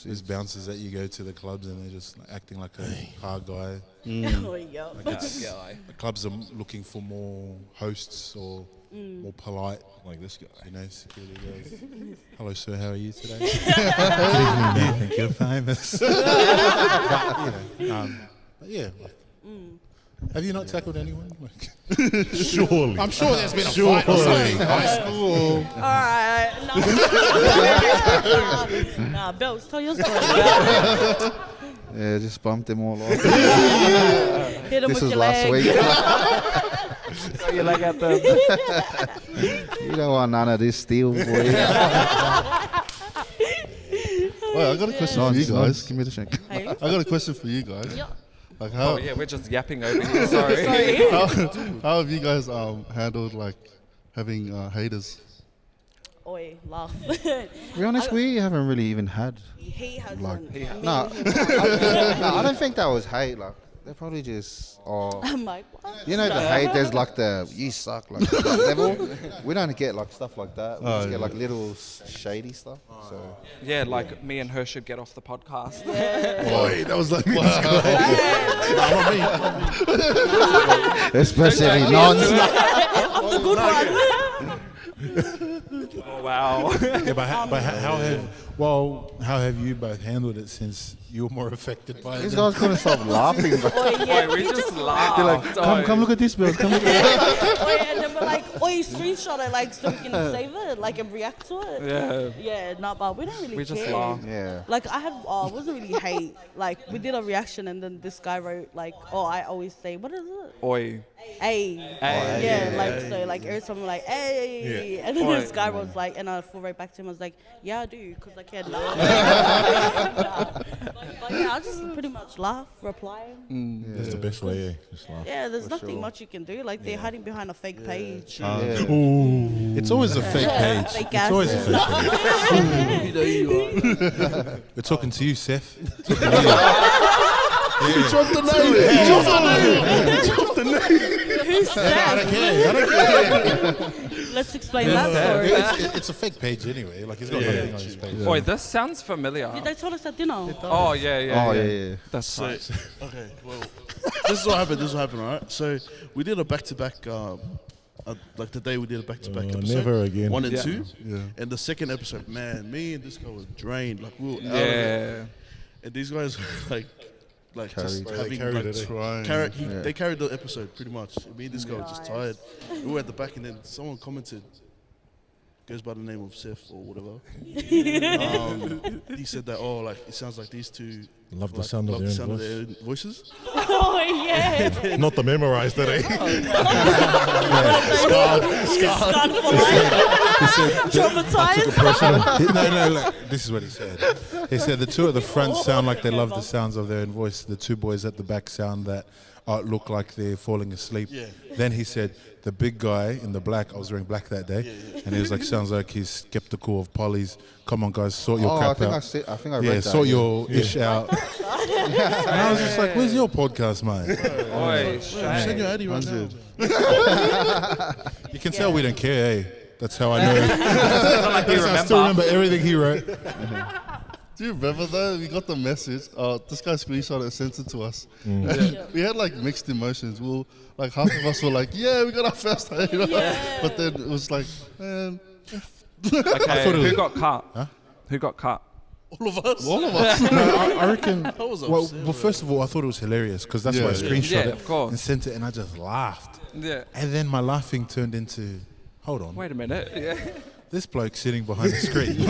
there's bouncers that you go to the clubs and they're just like, acting like a hard guy. Oh, yeah. The clubs are looking for more hosts or more polite, Like this guy. you know, security guys. Hello, sir. How are you today? I think you're famous. But yeah. Have you not tackled anyone? Like, Surely. I'm sure there's been a fight or something. High school. All right. No. Nah, Bells, tell your story. Yeah, just bumped them all off. Hit him This with was your last leg. week. Throw your leg at them. You don't want none of this steel, boy. wait, I got a question for you guys. Give me the shake. Hey? I got a question for you guys. Yeah. Like how Oh, yeah, we're just yapping over here. Sorry. Sorry. how have you guys handled like having haters? Oi, laugh. To be honest, we haven't really even had. He has Like, one. no, I don't think that was hate. Like, they're probably just, I'm like, what? you know, the hate. There's like the you suck like that level. We don't get like stuff like that. We just get like little shady stuff. So Yeah, like me and her should get off the podcast. Boy, that was like especially nonsense. I'm the good one. Oh, wow. Yeah, but how have you both handled it since you were more affected by it? These guys couldn't stop laughing. Bro. Oi, yeah, Wait, we you just laughed. They're like, come look at this, Bill. Come look at this. Oi, and then we're like, or you screenshot it, like, so we can save it, like, and react to it. Yeah, no, but we don't really We care. just laugh. Yeah. Like, I had, it wasn't really hate. Like, we did a reaction, and then this guy wrote, like, I always say, what is it? Oi. Hey. Yeah, like, so, like, every time I'm like, hey. And then Oi. this guy was like, and I full right back to him, I was like, yeah, I do, because I care. But yeah, I just pretty much laugh, reply. That's the best way, yeah. Just laugh. Yeah, there's nothing much you can do. Like, they're hiding behind a fake page. It's always a fake page. Fake It's always a asses. fake page. You know you are. We're talking to you, Seth. Drop the name. Drop the name. Who's that? I don't care. Let's explain that story. It's a fake page anyway. Like he's got nothing on his page. Oi, this sounds familiar. They told us at dinner. Oh, yeah. Oh yeah. That's So, right. okay, well, this is what happened, right? So, we did a back-to-back, like the day we did a back-to-back episode. Never again. 1 and Yeah. 2. Yeah. And the second episode, man, me and this guy was drained. Like, we were out of it. Yeah. And these guys were like just Carried. having, carried like, it, eh? Crying. they carried the episode pretty much. Me and this guy were just tired. We were at the back, and then someone commented, goes by the name of Seth or whatever. He said that, like, it sounds like these two Love the like, sound of love the their sound own of voice. their voices. Oh, yeah. Not the memorized today. Scarred for life. Traumatized. No, look, this is what he said. He said the two at the front sound like they love the sounds of their own voice. The two boys at the back sound that look like they're falling asleep. Yeah. Then he said the big guy in the black, I was wearing black that day, and he was like, sounds like he's skeptical of polys. Come on, guys, sort your Oh, I crap think out. I think I read Yeah, that. sort yeah. your ish out. And I was just like, where's your podcast, mate? Oi, Send shame. your Addy right now. You can tell we don't care, eh? That's how I know. Like you I still remember. remember everything he wrote. Do you remember though? We got the message. This guy screenshot it and sent it to us. We had like mixed emotions. Like half of us were like, "Yeah, we got our first time," you know? Yeah. But then it was like, man, Okay, thought it was- who got cut? Who got cut? All of us. all of us. No, I reckon. I was Well, upset. well, first of all, I thought it was hilarious because that's why I Yeah. screenshot Yeah, it of course. and sent it, and I just laughed. Yeah. And then my laughing turned into, hold on, Wait a minute. Yeah. this bloke sitting behind the screen.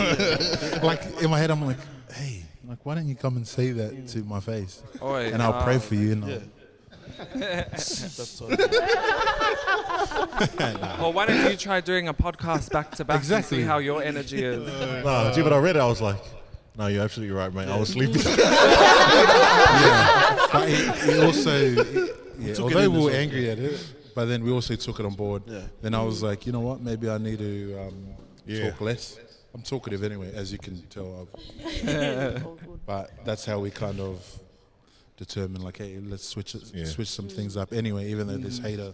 Like in my head, I'm like, hey, like why don't you come and say that to my face, Oi, and I'll pray for you. And Yeah. I'll- That's all. Well, why don't you try doing a podcast back to back and Exactly. see how your energy is? No, gee, but I read it. I was like, no, you're absolutely right, mate. I was sleeping. But he also, Took it although in we as were well. angry at it, but then we also took it on board. Yeah. Then I was like, you know what? Maybe I need to Yeah. talk less. I'm talkative anyway, as you can tell. Oh, good. But that's how we kind of determined, like, hey, let's switch Yeah. switch some things up anyway, even though this hater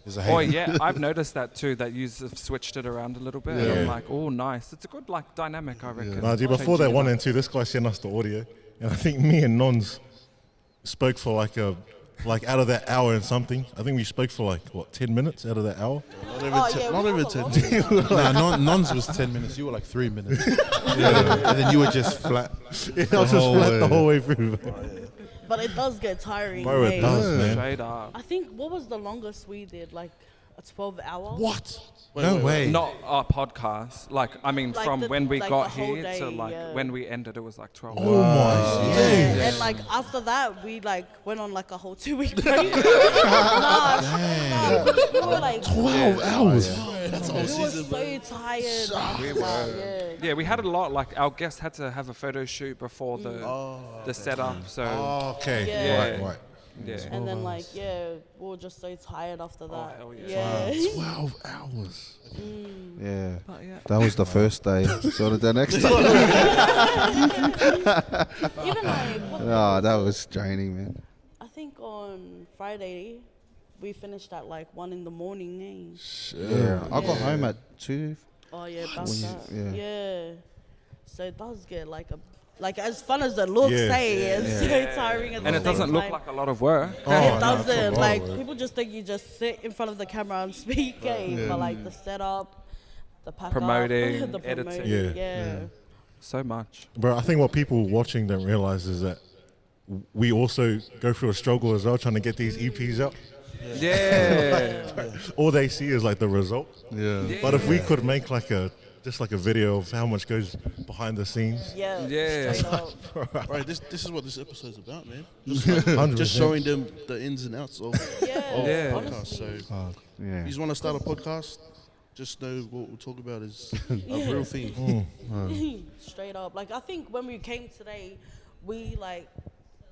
is a Oh hater. yeah, I've noticed that too. That you have switched it around a little bit. Yeah. I'm like, oh, nice. It's a good like dynamic, I reckon. No, gee, before that 1 and 2, this guy sent us the audio, and I think me and Nons spoke for like out of that hour and something. I think we spoke for like what 10 minutes out of that hour. Not even Oh, 10. yeah, Not we even have a 10. lot. Nah, Nons was 10 minutes. You were like 3 minutes. And then you were just flat. I was just whole flat way. the whole way through. But it does get tiring. Bro, it hey. does, man. Straight up. I think, what was the longest we did? Like a 12-hour? What? No way. Not our podcast. Like, I mean, Like from the- when we like got the whole here day, to like yeah. when we ended, it was like 12 Oh my days. And like after that, we like went on like a whole 2-week break. Nah, we were like 12 hours. That's the we whole were season, bro. so tired. after that, yeah. Yeah, we had a lot. Like our guests had to have a photo shoot before the setup. So Oh, okay. Yeah. Right. yeah. And then like we were just so tired after that. hell yeah. Yeah. 12 hours. Yeah. But yeah. That was the first day. So the next time, Even like oh, that was draining, man. I think on Friday we finished at like 1 in the morning. Eh? Yeah. I got home at 2. Oh yeah, about When you- that. yeah. Yeah. So it does get like as fun as it looks, Yeah. hey, it's so tiring at And the it same doesn't look time. like a lot of work. Oh, It no, it's a doesn't. lot of Like work. people just think you just sit in front of the camera and speak, eh? But like the setup, the pack Promoting, up, the editing. promoting, Yeah. yeah. So much. Bro, I think what people watching don't realize is that we also go through a struggle as well trying to get these EPs out. Yeah. All they see is like the result. Yeah. But if we could make like a video of how much goes behind the scenes. Yeah. Yeah. Straight up. Right, this is what this episode's about, man. 100%. Just showing them the ins and outs of Yeah. podcasts. So if Yeah. you just want to start a podcast, just know what we'll talk about is a real thing. Straight up. Like I think when we came today, we like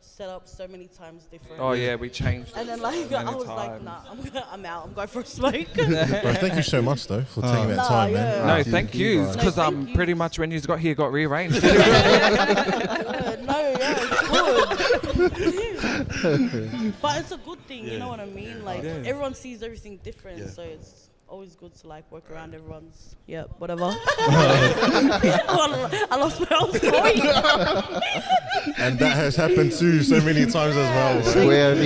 set up so many times different. Oh yeah, we changed. And then like many I was like, times. nah, I'm out. I'm going for a smoke. Bro, thank you so much though for taking that Nah, time, yeah. man. No, Thank thank you, you, guys. because No, thank you. pretty much when you got here, got rearranged. No, yeah, it's good. But it's a good thing, you know what I mean? Like everyone sees everything different, so it's always good to like work around everyone's whatever. I lost where I was going. And that has happened too so many times as well. Bro. Swear,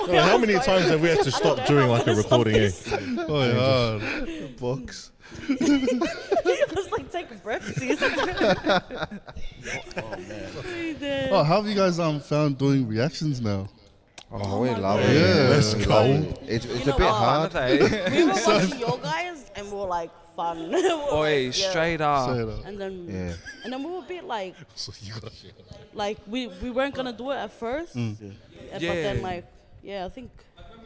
Bro, how many times have we had to stop during like a recording? Eh? Oh yeah. box. It's like take a breath, sis. Oh, how have you guys found doing reactions now? Oh, we my love God. it. Yeah. Let's go. It's You a know bit what? hard. We were watching your guys and we were like fun. We were Oi, like, straight up. Say that. And then Yeah. and then we were a bit like So you gotta share. like we weren't gonna do it at first. But then Yeah. like I think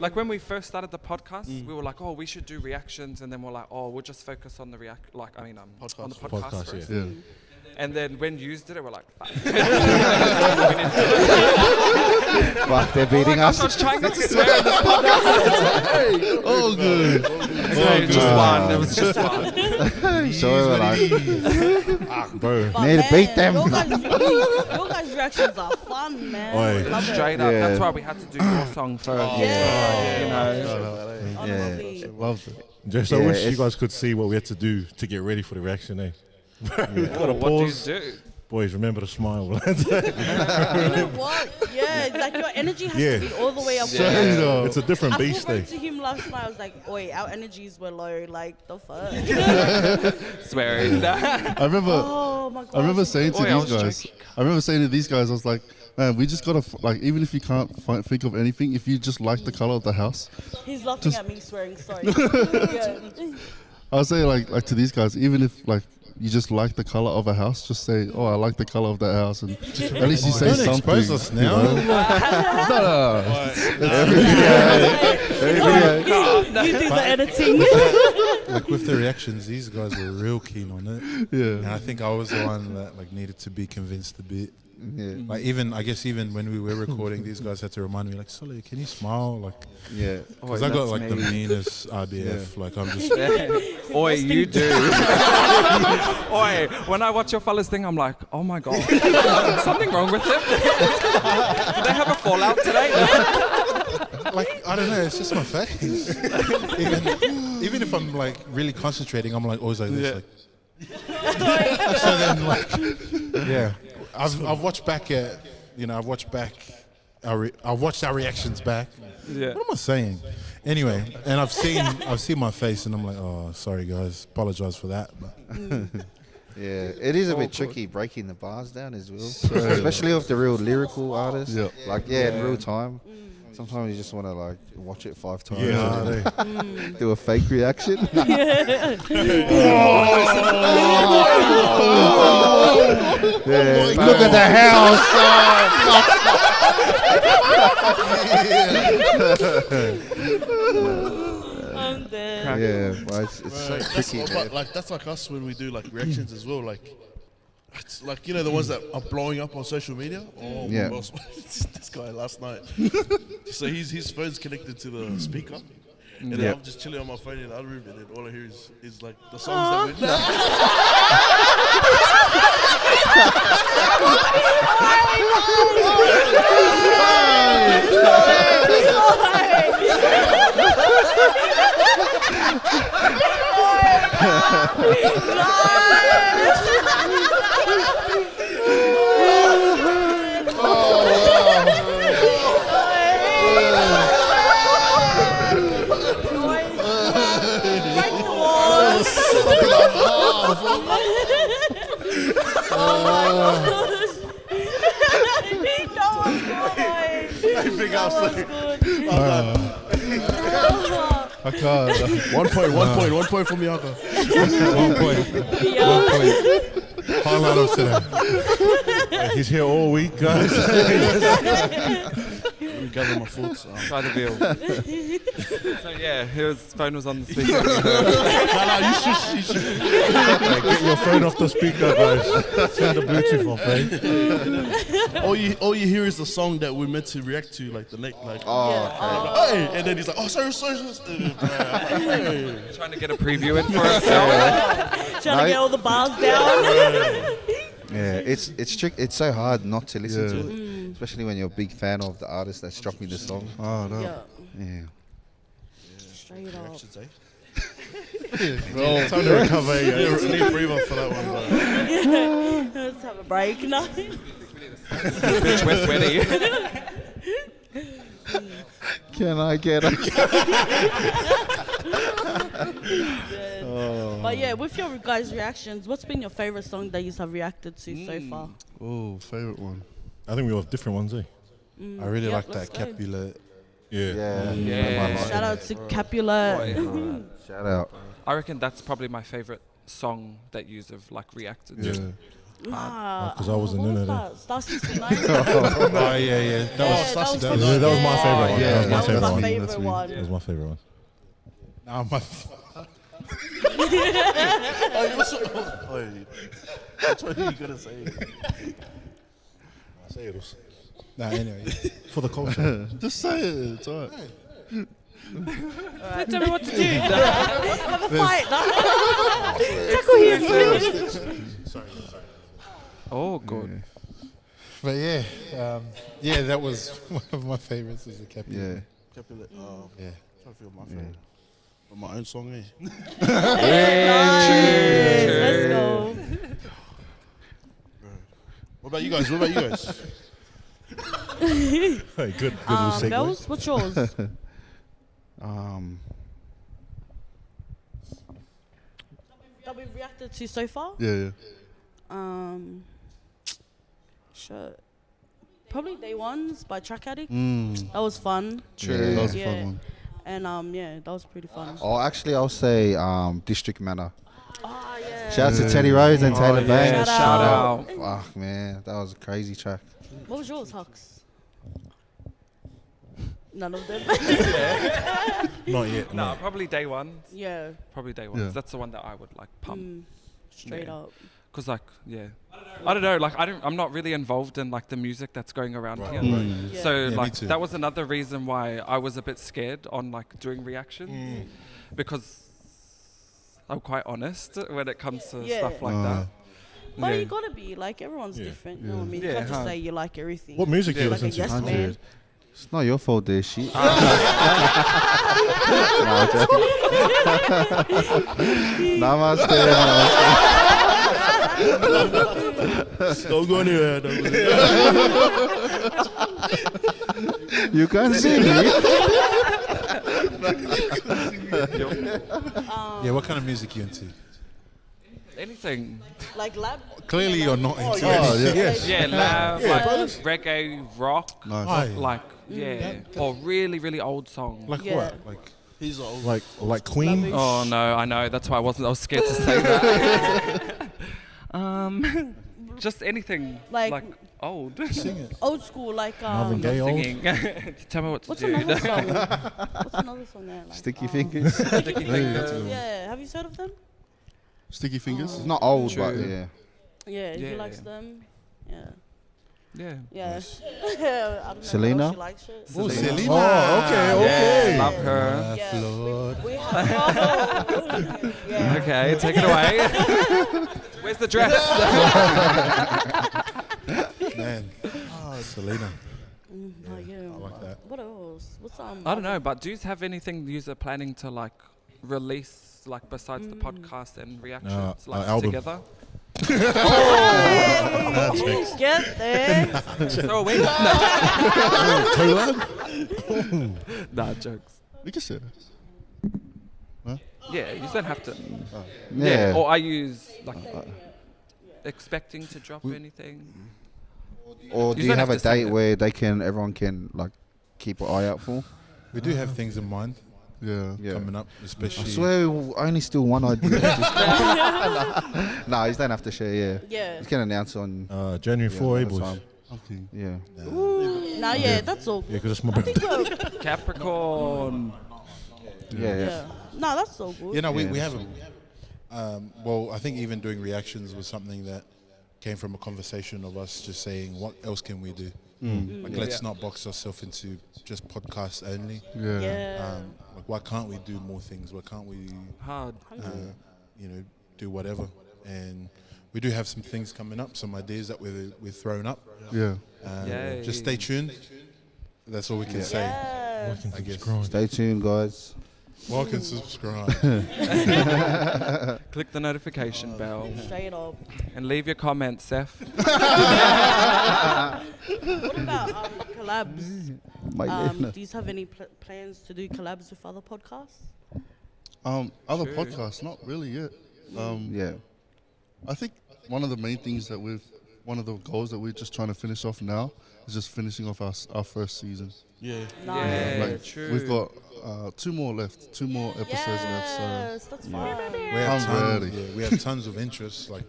Like when we first started the podcast, we were like, oh, we should do reactions, and then we're like, oh, we'll just focus on the on the podcast Podcast, first. yeah. Yeah. And then when you did it, we're like, fuck. But they're beating I us. was trying not to swear in this podcast. Oh, good. Okay, just one. It was just one. So we're like, Bro. but Need to man, beat them. Your guys' reactions are fun, man. Oi. Love it. Straight up. Yeah. That's why we had to do your song first. Yeah. You know. Honestly. Loved it. Just I Yeah, wish you it's- guys could see what we had to do to get ready for the reaction, eh? Oh, what do you do? Boys, remember to smile. You know what? Yeah, like your energy has Yeah. to be all the way up. Straight up. It's a different I beast, spoke eh? to him last night. I was like, "Oi, our energies were low. Like the fuck." Swearing. I remember. Oh my god. I remember saying to Oi, I these was guys. joking. I remember saying to these guys, I was like, man, we just gotta like, even if you can't think of anything, if you just like the color of the house, He's laughing at me swearing. Sorry. Yeah. I was saying like to these guys, even if like you just like the color of a house, just say, oh, I like the color of that house, and at least you say Don't something. expose us you now. know? No. You do the editing. Like with the reactions, these guys were real keen on it, and Yeah. I think I was the one that like needed to be convinced a bit. Yeah. Like even when we were recording, these guys had to remind me like, Sully, can you smile? Like, Yeah. because I got like the meanest RBF. Like I'm just Oi, you do. Oi, when I watch your fellas thing, I'm like, oh my god, something wrong with him. Did they have a fallout today? like I don't know. It's just my face. even if I'm like really concentrating, I'm like always like this. Like. So then like yeah, I've watched back at I've watched our reactions back. Yeah. What am I saying? Anyway, and I've seen my face, and I'm like, oh, sorry guys, apologize for that. But Yeah, it is a bit tricky breaking the bars down as well, especially with the real lyrical artists. Yeah. Like in real time. Sometimes you just want to like watch it 5 times Yeah, and I then do a fake reaction. Yeah, look at the I'm dead. Yeah, well, it's so tricky, man. But like that's like us when we do like reactions as well. Like it's like the ones that are blowing up on social media. Oh, Yeah. well, this guy last night. So his phone's connected to the speaker. And then Yeah. I'm just chilling on my phone in the other room, and then all I hear is like the songs that we Big house. I can't. 1 point, 1 point for Miyaka. 1 point. 1 point. Highlight of today. He's here all week, guys. Let me gather my thoughts. Try the bill. So yeah, his phone was on the speaker. You should. Hey, get your phone off the speaker, guys. Turn the Bluetooth off, eh? All you hear is the song that we're meant to react to, like the next, like. Hey, and then he's like, oh, sorry. Trying to get a preview in for himself. Trying to get all the bars down. Yeah, it's trick. It's so hard not to listen to it, especially when you're a big fan of the artist that's dropping the song. Oh no. Yeah, Yeah. straight up. Reactions, eh? Time to recover. Yeah, need a breather for that one, bro. Let's have a break. No. Bitch, we're sweaty. Can I get it? But yeah, with your guys' reactions, what's been your favorite song that you have reacted to so far? Oh, favorite one. I think we all have different ones, eh? I really Yeah, like let's that go. Capulet. Yeah. Yeah. Shout out to Capulet. Shout out. I reckon that's probably my favorite song that you have like reacted Yeah. to. Nah, 'cause I wasn't what in was it, that? Star 69? Oh yeah. That Yeah, was that was Yeah, that was my favorite one. Yeah, That was my that favorite was one. my That's favorite me. one. That was my favorite one. Nah, my. That's what you gonna say. Say it. Nah, anyway. For the culture. Just say it. It's alright. Tell me what to do. Have a fight. Tackle him. Oh, good. But yeah, that was one of my favorites. Is the Capulet. Yeah. Capulet. Yeah. Trying to feel my favorite. But my own song, eh? Nice. Let's go. What about you guys? Hey, good little segue. Bells, what's yours? That we've reacted to so far? Yeah. Shit. Probably Day Ones by Track Addict. Mm. That was fun. True. That was a Yeah. fun one. And yeah, that was pretty fun. Oh, actually, I'll say District Manor. Oh yeah. Shout out to Teddy Rose and Taylor yeah. Banks. Shout out. Fuck, man, that was a crazy track. What was yours, Hux? None of them. Not yet. No, No. probably Day One. Yeah. Probably Day One. Yeah. That's the one that I would like pump. Straight Yeah. up. Cause like, yeah, I don't know. Like, I'm not really involved in like the music that's going around here. Yeah. So me like too. that was another reason why I was a bit scared on like doing reactions because I'm quite honest when it comes to Yeah. stuff like that. But Yeah. you gotta be like everyone's different. You know what I mean? You Yeah, can't just huh. say you like everything. What music do you like a listen to? yes man. It's not your fault, there, shit. Namaste. Don't go anywhere. You can see me. Yeah, what kind of music you into? Anything. Like lab. Clearly, you're not into Oh, anything. yeah. Yeah, lab, like reggae, rock, Nice. Aye. like or really really old songs. Like Yeah. what? Like He's old. Like Queen? Rubbish. Oh no, I know. That's why I was scared to say that. Just anything Like- old. sing it. Old school, like Marvin Gaye old? Singing. Tell me what to what's do. another song? What's another song there? Like, Sticky fingers. Sticky fingers. Yeah, have you heard of them? Sticky fingers. It's not old, but True. yeah. Yeah, he Yeah. likes them. Yeah. Yeah. Yeah. I don't know Selena? what else she likes it. Oh, Selena. Oh, okay. Yeah, love her. Yeah, we have trouble. Yeah. Okay, take it away. Where's the dress? Man. Selena. Oh, yeah. I like that. What else? What's I don't know, but do you have anything you are planning to like release, like besides the podcast and reactions, like album. together? Get there. So wait. Nah, jokes. We can say that. Yeah, you don't have to. Yeah. Or are you like expecting to drop anything? Or do You you don't have have a to say date that. where everyone can like keep an eye out for. We do have things in mind Yeah. Yeah. coming up, I especially. swear, we only still one idea. Nah, he's don't have to share. Yeah, Yeah. you can announce on. January 4, another boys. time. Okay. Yeah. Nah, yeah, that's all. Yeah, because it's my I think birthday. we're, Capricorn. Yeah. yeah. No, that's so good. You know, we Yeah. haven't. Well, I think even doing reactions was something that came from a conversation of us just saying, what else can we do? Like, let's not box ourselves into just podcasts only. Yeah. Yeah. Like, why can't we do more things? Why can't we, Hard. do whatever? And we do have some things coming up, some ideas that we've thrown up. Yeah. Yay. Just stay tuned. That's all we can say. Yeah. Like and I guess. subscribe. Stay tuned, guys. Like and subscribe. Click the notification bell Straight up. and leave your comments, Seth. What about collabs? Do you have any plans to do collabs with other podcasts? Other Sure. podcasts, not really yet. Yeah. I think one of the main things that one of the goals that we're just trying to finish off now is just finishing off our first season. Yeah. Yeah, Like, true. we've got 2 more left, 2 more episodes left. So Yes, that's fine. We have I'm tons, ready. yeah, we have tons of interest, like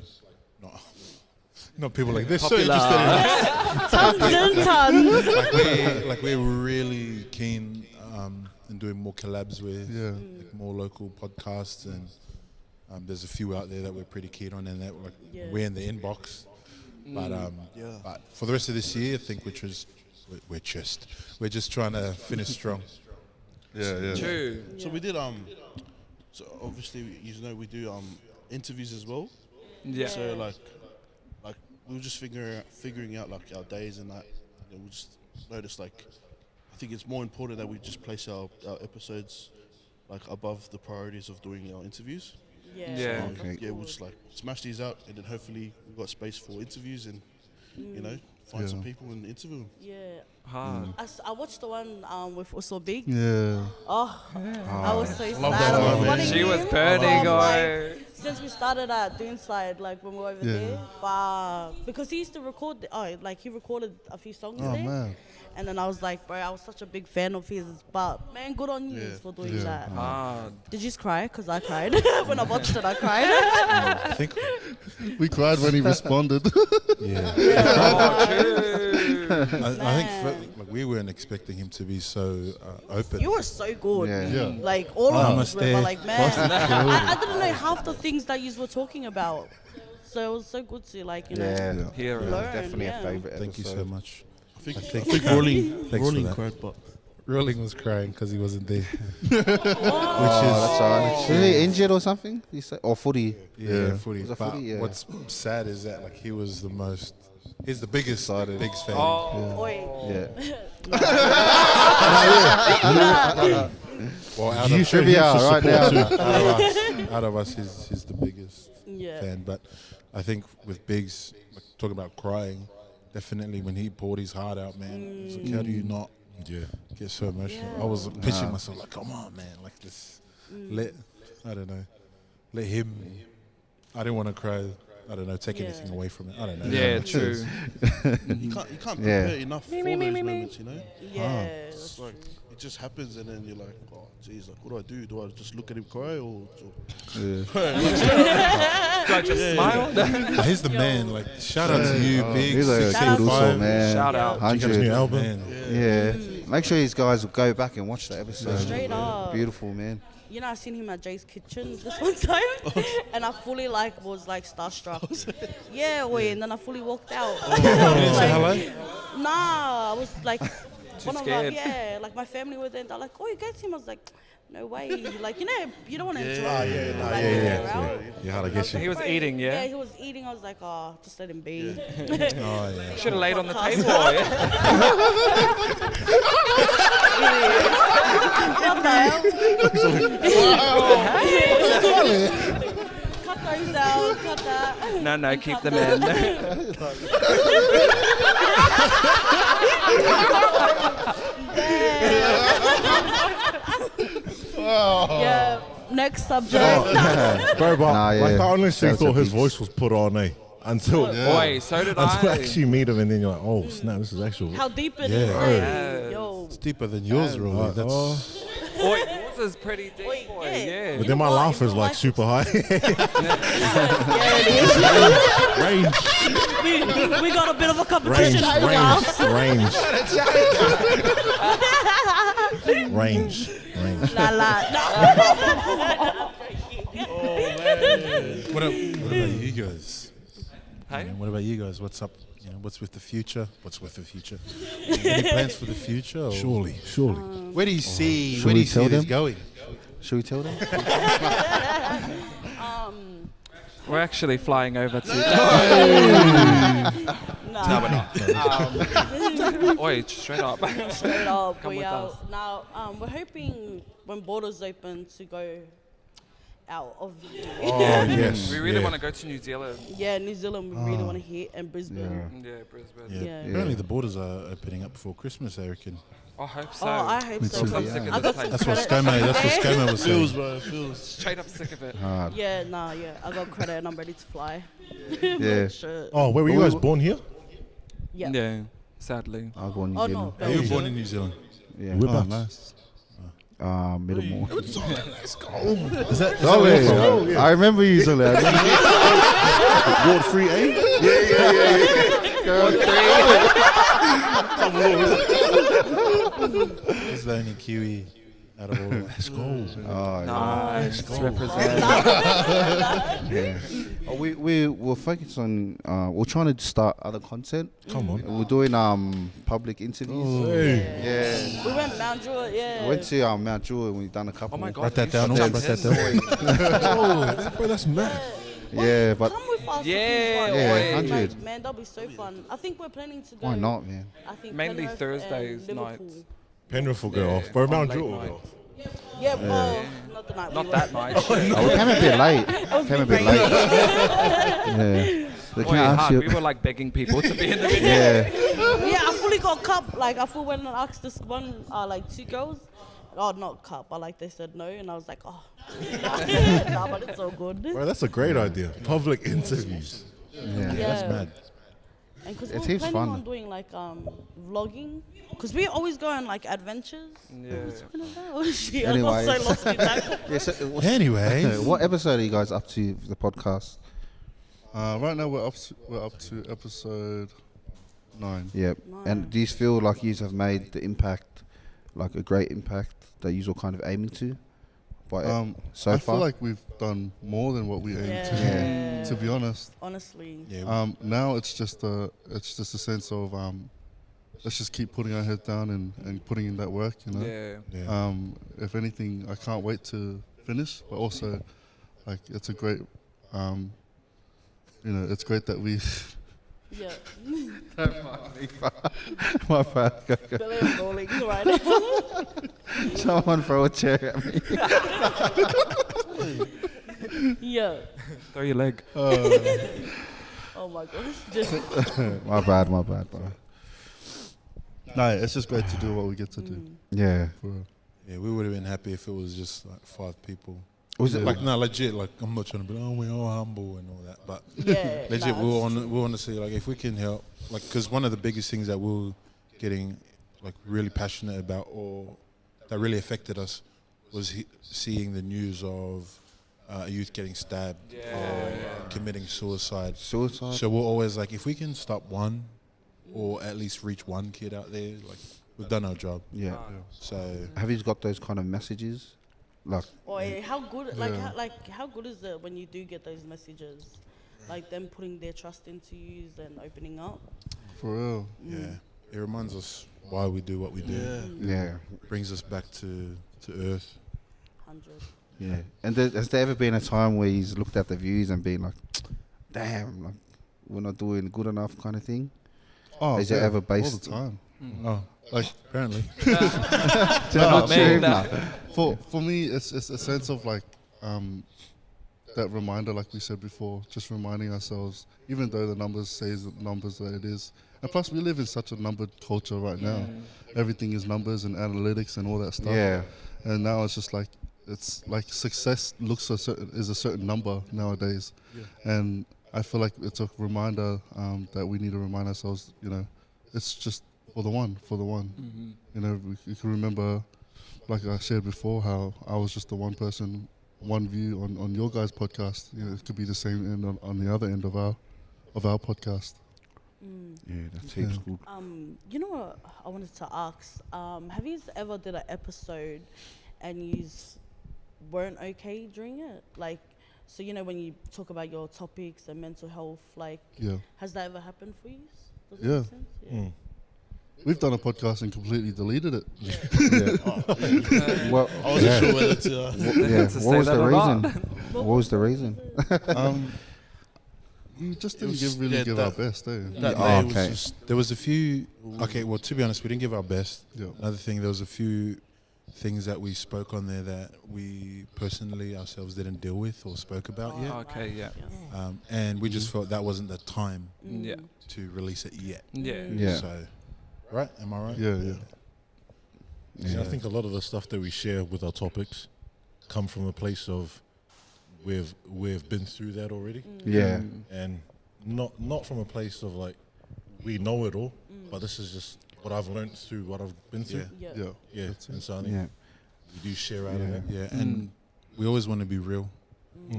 not people like this. Popular. So interested Tons and tons. in like we're really keen in doing more collabs with Yeah. like more local podcasts, and there's a few out there that we're pretty keen on, and that Yeah. we're in the inbox. But for the rest of this year, I think we're just trying to finish strong. yeah. True. So we did so obviously we do interviews as well. Yeah. So like we were just figuring out like our days and that. And we just noticed like I think it's more important that we just place our episodes like above the priorities of doing our interviews. Yeah. Yeah. Okay. Yeah, we'll just like smash these out, and then hopefully we've got space for interviews and find some people and interview them. Yeah. Hard. I watched the one with Also Big. Yeah. Oh, I was so sad. love I that was one, man. wanting She was him. burning, Like, guy. since we started at Doonside, like when we were over Yeah. there, because he used to record, he recorded a few songs Oh there. man. And then I was like, bro, I was such a big fan of his, but man, good on you for doing Yeah. that. Hard. Did you just cry? Because I cried. When I watched it, I cried. I think We cried when he responded. yeah. Oh, true. I think like we weren't expecting him to be so open. You were so good. Yeah. Yeah. Like, all of us Namaste. were like, man, I didn't know half the things that you were talking about. So it was so good to, like, Yeah. Hero. learn. Definitely yeah. a favorite. Thank you so episode. much. I think Thanks Rolling for that. cried, but Rolling was crying because he wasn't there. Oh, that's alright. Was he injured or something? You say, or footy? Yeah, footy. Was it But footy? Yeah. what's sad is that like he's the biggest Excited. Bigs fan. Oh. Oi. Yeah. Well, out You of, show Trivia him some right support now. too. out of us, he's the biggest Yeah. fan. But I think with Biggs, like, talking about crying, definitely when he poured his heart out, man, it's like, how do you not get so emotional? I was pitching myself like, come on, man, like this. Let him. I didn't want to cry. I don't know, take anything away from it. I don't know. Yeah, true. you can't Yeah. prepare enough for those moments, you know. Yeah. It's like it just happens, and then you're like, oh, geez, like, what do? Do I just look at him cry, or Do I just smile? He's the man. Like, shout out to you, Biggs. He's a Shout out kid to also, you. man. Shout out. Check out his new album. Man. Yeah. Make sure these guys will go back and watch the episode. Straight up. Beautiful, man. You know, I seen him at Jay's kitchen this one time, and I fully was starstruck. Yeah, and then I fully walked out. You didn't say hello? Nah, I was like, one of scared. like my family were there, and they're like, oh, you go to him. I was like, no way. Like, you don't want to interrupt. Yeah, how'd I get you? He was eating, yeah? Yeah, he was eating. I was like, oh, just let him be. Oh, yeah. Should have laid on the Podcast. table. What the hell? Cut those out. Cut that. No, keep them in. Yeah. Next subject. Bro, but Nah, yeah. like I honestly That's thought a his beast. voice was put on, eh? until Oi, so did until I. actually meet him, and then you're like, oh snap, this is actual. How deep it Yeah. is. Yes. Like, yo. It's deeper than yours, really. That's Oi, yours is pretty deep, Oi, boy. yeah. Yeah. But then my what? laugh In is real like life, super high. Yeah, it is. we got a bit of a competition. Range. La la. what about you guys? Hey? You know, what about you guys? What's up? You know, what's with the future? Any plans for the future? Or Surely. Where do you see? Should Where do we you see tell this them? going? Should we tell them? We're actually flying over to. No, we're not. Oi, straight up. Straight up, Come we with out. us. Now, we're hoping when borders open to go out of Oh yes. We really yeah. want to go to New Zealand. yeah, New Zealand, we really want to hit, and Brisbane. Yeah, Brisbane. Yeah. Yeah. Apparently the borders are opening up before Christmas, I reckon. I hope so. Oh, I hope so. Because I'm Yeah. sick I of got this some place. That's what credit. Scammer was saying. feels, bro. Feels. Straight up sick of it. Hard. Yeah, nah, yeah. I got credit and I'm ready to fly. Yeah. Shit. Oh, where were you guys born here? Yeah. Yeah, sadly. I'll go on New Oh, Zealand. no. You were born in New Zealand. Yeah. We're Oh, back. nice. Middlemore. Is that Zole, I remember you, Zole. Ward 3A? He's the only Kiwi out of all. Let's go. Oh, Nice. Represent. yeah. We're focused on. We're trying to start other content. Come on. We're doing public interviews. Hey. Yeah. We went Mount Druitt, yeah. We went to Mount Druitt and we've done a couple. Oh my god. Write that you down, should also jump write in. that down. Bro, that's mad. Yeah, but Come with us. Yeah, Yeah, Like, 100. man, that'll be so fun. I think we're planning to go. why not, man? I think Mainly Penrith Thursdays and nights. Liverpool. Penrith will go Yeah, off. Bro, on Mount late Druitt will night. go off. Yeah, well, not the night. Not we that went. night. Oh, we came a bit late. Came a bit late. Yeah. They Boy, can't ask hard. you. We were like begging people to be in the video. Yeah. Yeah, I fully got cup. Like, I fully went and asked this one, like, two girls. Oh, not cup, but like they said no, and I was like, oh, nah, but it's all good. Bro, that's a great idea. Public interviews. Yeah. That's mad. And because It we're seems planning fun. on doing like vlogging, because we always go on like adventures. Yeah. I don't know. Shit, I got so Anyways. lost in that. Yeah, so what's- Anyway, what episode are you guys up to for the podcast? Right now we're up to episode 9. Yep. And Nice. do you feel like you have made the impact, like a great impact that you are kind of aiming to? By so I far. feel like we've done more than what we aimed Yeah. to be honest. Honestly. yeah, Now it's just a sense of let's just keep putting our head down and putting in that work, you know. Yeah. If anything, I can't wait to finish, but also like it's a great it's great that we Yeah. My bad. Go, go. Billy is rolling right now. Someone throw a chair at me. Yeah. Throw your leg. Oh my gosh. Just, My bad, bro. no, it's just great to do what we get to do. Yeah. For real. yeah, we would have been happy if it was just like 5 people. Was it Like, no, legit. Like, I'm not trying to be, oh, we're all humble and all that, but yeah. legit, nah, we want to see like if we can help, like, because one of the biggest things that we're getting like really passionate about, or that really affected us, was seeing the news of a youth getting stabbed or committing suicide. suicide? So we're always like, if we can stop one, or at least reach one kid out there, like, we've done our job. Yeah. So Have you got those kind of messages? Like, Boy, how good, like, Yeah. how good is it when you do get those messages, like them putting their trust into you and opening up. For real. yeah, it reminds us why we do what we do. yeah. Brings us back to earth. 100. Yeah. And has there ever been a time where he's looked at the views and been like, damn, like, we're not doing good enough kind of thing? Oh, Is it ever all based- the time? Oh, like apparently. Not me, Nah. For me, it's a sense of like that reminder, like we said before, just reminding ourselves, even though the numbers says the numbers that it is, and plus we live in such a numbered culture right now. Everything is numbers and analytics and all that stuff. Yeah. And now it's just like success is a certain number nowadays, and I feel like it's a reminder that we need to remind ourselves, it's just for the one. You can remember, like I shared before, how I was just the one person, one view on your guys' podcast. It could be the same end on the other end of our podcast. Yeah, that's heaps good. You know what I wanted to ask? Have you ever did an episode and you weren't okay during it? Like, so when you talk about your topics and mental health, like, has that ever happened for you? Does that Yeah. make sense? Yeah. We've done a podcast and completely deleted it. Well, I wasn't sure whether to. yeah. To What say was that the or reason? not. What was the reason? We just It didn't was- really yeah, give that- our best, eh? That Oh, day okay. was just, there was a few. Okay, well, to be honest, we didn't give our best. Yeah. Another thing, there was a few things that we spoke on there that we personally ourselves didn't deal with or spoke about yet. Okay, yeah. And we just felt that wasn't the time Yeah. to release it yet. Yeah. Yeah. So, right? Am I right? Yeah. Yeah, I think a lot of the stuff that we share with our topics come from a place of we've been through that already, Yeah. and not from a place of like we know it all, but this is just what I've learned through what I've been through. Yeah. Yeah. Yeah. Yeah, That's it. and so I think Yeah. we do share out of Yeah. that. Yeah, and we always want to be real.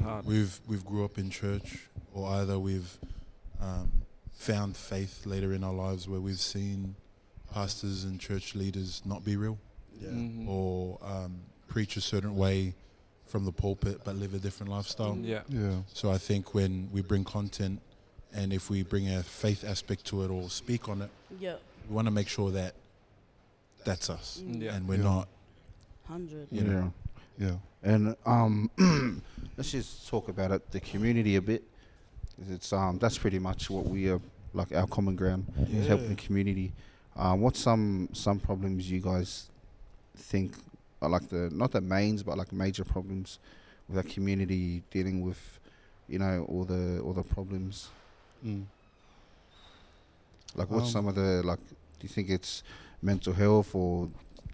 Hard. We've grew up in church, or either we've found faith later in our lives where we've seen pastors and church leaders not be real, or preach a certain way from the pulpit but live a different lifestyle. Yeah. Yeah. So I think when we bring content, and if we bring a faith aspect to it or speak on it, Yeah. we want to make sure that that's us, Yeah. and we're Yeah. not. 100. You know. Yeah. And let's just talk about it, the community a bit. It's that's pretty much what we are, like our common ground is helping the community. What's some problems you guys think are like not the mains but like major problems with our community dealing with, all the problems? Like what's some of the do you think it's mental health or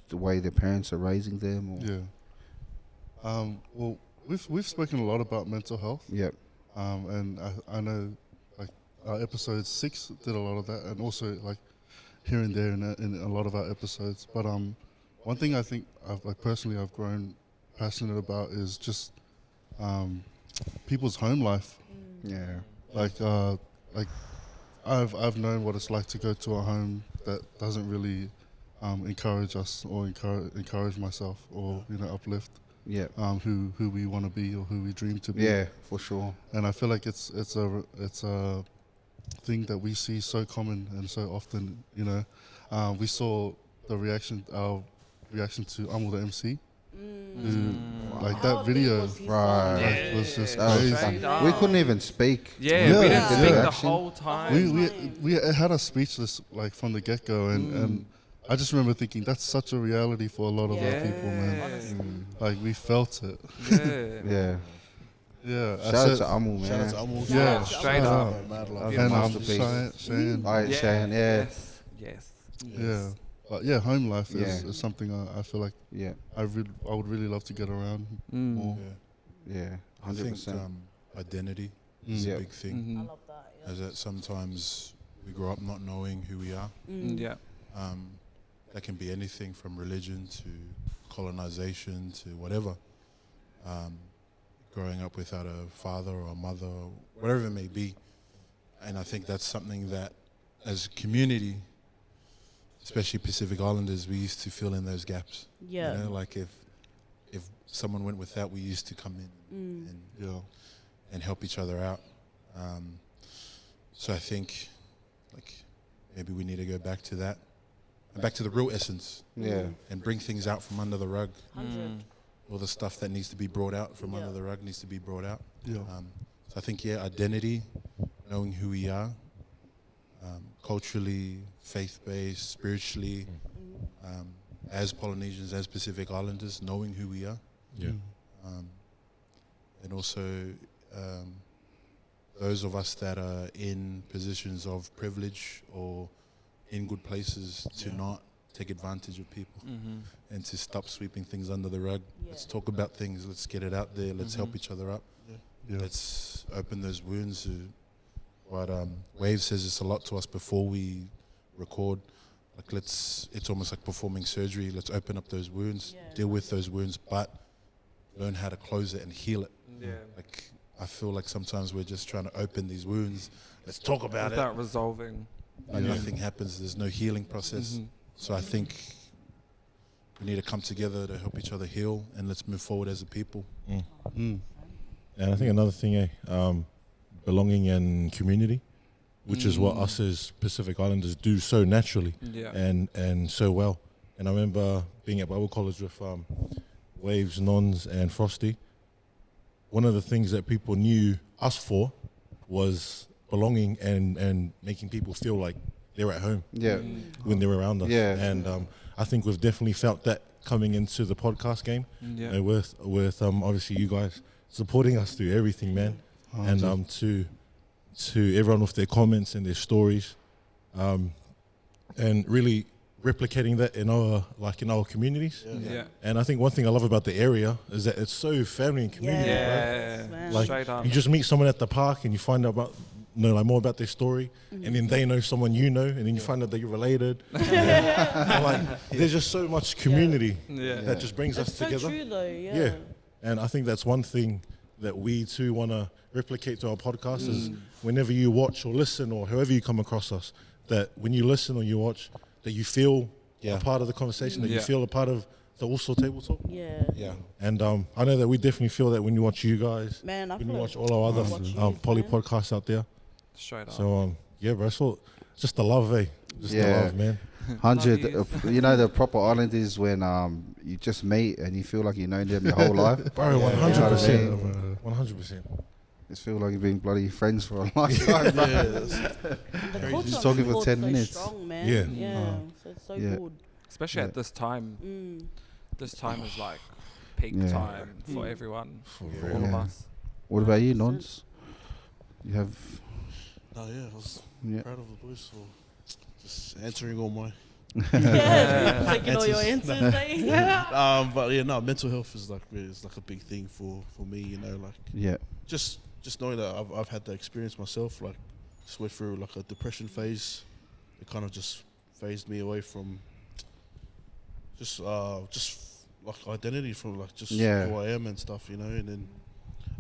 the way their parents are raising them? Or? Yeah. Well, we've spoken a lot about mental health. Yep. And I know, like, our episode 6 did a lot of that, and also like here and there in a lot of our episodes. But one thing I think I've grown passionate about is just people's home life. Yeah. Like I've known what it's like to go to a home that doesn't really encourage us or encourage myself or uplift Yeah. who we want to be or who we dream to be. Yeah, for sure. And I feel like it's a thing that we see so common and so often. We saw our reaction to Amul the MC, who, like How that big video, was his Right. song? like, was just That was crazy. Straight fun. up. We couldn't even speak. Yeah, Yeah. we didn't Yeah. speak the Reaction. whole time. We had us speechless like from the get go, and I just remember thinking that's such a reality for a lot of our people, man. Honestly. Like we felt it. Yeah. Yeah. Yeah. I Shout out said- to Amul, man. Shout out to Amul. Yeah. Straight shout up. out. Mad love. That was And a masterpiece. Cheyenne. Alright, Shane, yeah. Yes. Yeah. But yeah, home life Yeah. is something I feel like Yeah. I would really love to get around more. Yeah. Yeah. I think 100%. identity is Yeah. a big thing. Mm-hmm. I love that. Yeah. Is that sometimes we grow up not knowing who we are. Yeah. That can be anything from religion to colonization to whatever. Growing up without a father or a mother, or whatever it may be. And I think that's something that, as a community, especially Pacific Islanders, we used to fill in those gaps. Yeah. Like if someone went without, we used to come in and help each other out. So I think, like, maybe we need to go back to that, and back to the real essence, Yeah. and bring things out from under the rug. 100. All the stuff that needs to be brought out from under Yeah. the rug needs to be brought out. Yeah. So I think, identity, knowing who we are, culturally, faith-based, spiritually, as Polynesians, as Pacific Islanders, knowing who we are. Yeah. And also those of us that are in positions of privilege or in good places to not take advantage of people and to stop sweeping things under the rug. Let's talk about things. Let's get it out there. Let's help each other up. Yeah. Let's open those wounds But Wave says this a lot to us before we record. Like it's almost like performing surgery. Let's open up those wounds, deal with those wounds, but learn how to close it and heal it. Yeah. Like I feel like sometimes we're just trying to open these wounds. Let's talk about it. Without resolving. But nothing happens. There's no healing process. So I think we need to come together to help each other heal, and let's move forward as a people. And I think another thing, belonging and community, which is what us as Pacific Islanders do so naturally and so well. And I remember being at Bible College with Waves, Nons, and Frosty. One of the things that people knew us for was belonging and making people feel like they're at home when they're around us. And I think we've definitely felt that coming into the podcast game with obviously you guys supporting us through everything, man. And to everyone with their comments and their stories, and really replicating that in our communities. And I think one thing I love about the area is that it's so family and community. Man. Like Straight on. you just meet someone at the park and you find out about like more about their story, and then they know someone you know, and then you find out that you're related. Like there's just so much community that just brings us That's so together. true though, And I think that's one thing that we too want to replicate to our podcast is whenever you watch or listen or however you come across us, that when you listen or you watch, that you feel a part of the conversation, that you feel a part of the Also Table Talk. And I know that we definitely feel that when you watch you guys, Man, I when feel you watch like all our I other watch you, poly man. podcasts out there. Straight on. So bro, so just the love, just the love, man. 100. Love You know the proper Islanders when you just meet and you feel like you know them your whole life. Bro, 100%. 100%. Just feel like you've been bloody friends for a lifetime. The culture Just of talking for sport's 10 so minutes. strong, man. Yeah. So it's so Yeah. good. Especially at this time. This time is like peak Yeah. time for everyone, for all of real. us. What about you, Nons? You have Oh yeah, I was Yeah. proud of the boys for just answering all my. Taking all your answers, eh? But yeah, no, mental health is like a big thing for me. You know, like yeah. just knowing that I've had that experience myself. Like just went through like a depression phase. It kind of just phased me away from just like identity, from like just who I am and stuff. You know, and then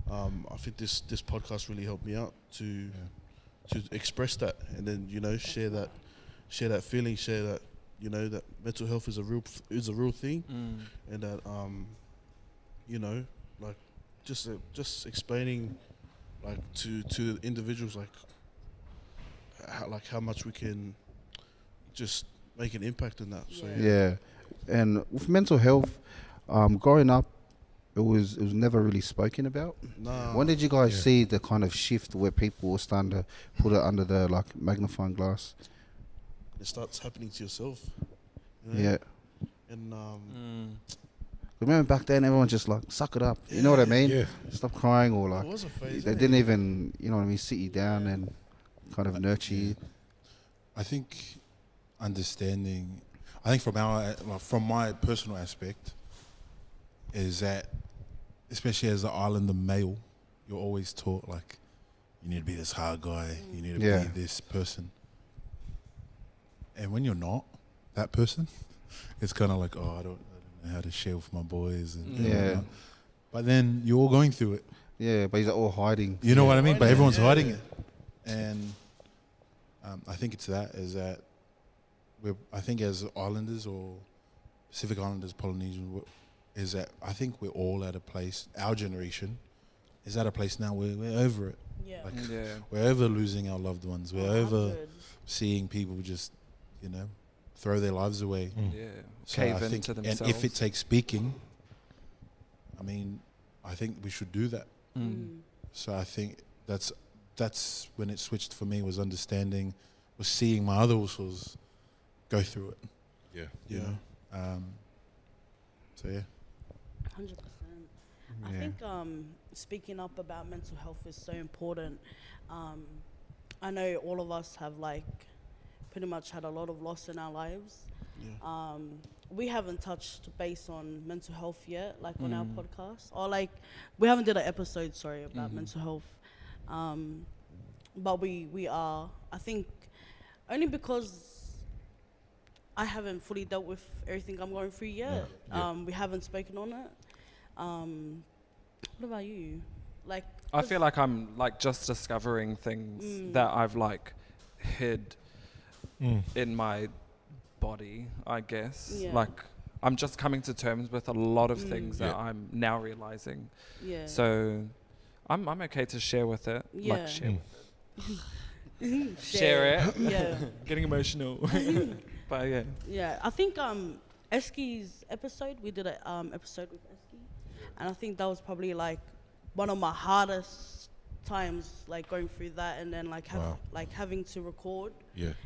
I think this podcast really helped me out to express that, and then share that feeling, share that that mental health is a real thing, and that like just explaining like to individuals how much we can just make an impact in that. So Yeah. And with mental health, growing up, it was never really spoken about. Nah. When did you guys see the kind of shift where people were starting to put it under the like magnifying glass? It starts happening to yourself. You know? Yeah. And Remember back then, everyone just like suck it up. You know what I mean? Yeah. Stop crying, or it like was a phase. they didn't even, you know what I mean, sit you down and kind of nurture you. I think understanding. I think from my personal aspect, is that especially as an islander male, you're always taught like you need to be this hard guy, you need to be this person. And when you're not that person, it's kind of like, oh, I don't know how to share with my boys. And whatnot. But then you're all going through it. Yeah, but he's all hiding. You know what I mean? But everyone's hiding it. And I think it's that I think as islanders or Pacific Islanders, Polynesians, is that I think we're all at a place, our generation is at a place now where we're over it. Yeah. Like, we're over losing our loved ones. We're over 100. seeing people just, throw their lives away. Yeah. So Cave I think, into and themselves. if it takes speaking, I think we should do that. So I think that's when it switched for me, was understanding, was seeing my other usos go through it. Yeah. You know? So yeah. 100%. I think speaking up about mental health is so important. I know all of us have pretty much had a lot of loss in our lives. Yeah. We haven't touched base on mental health yet, on our podcast, or we haven't did an episode, about mental health. but we are. I think only because I haven't fully dealt with everything I'm going through yet. We haven't spoken on it. What about you? Like, I feel like I'm like just discovering things that I've like hid in my body, I guess. Yeah. Like I'm just coming to terms with a lot of things that I'm now realizing. yeah. So I'm okay to share with it. Yeah. Like share with it. Share it. Yeah. Getting emotional. But yeah. Yeah. I think Eski's episode, we did a episode with Eski, and I think that was probably like one of my hardest times, like going through that, and then like having to record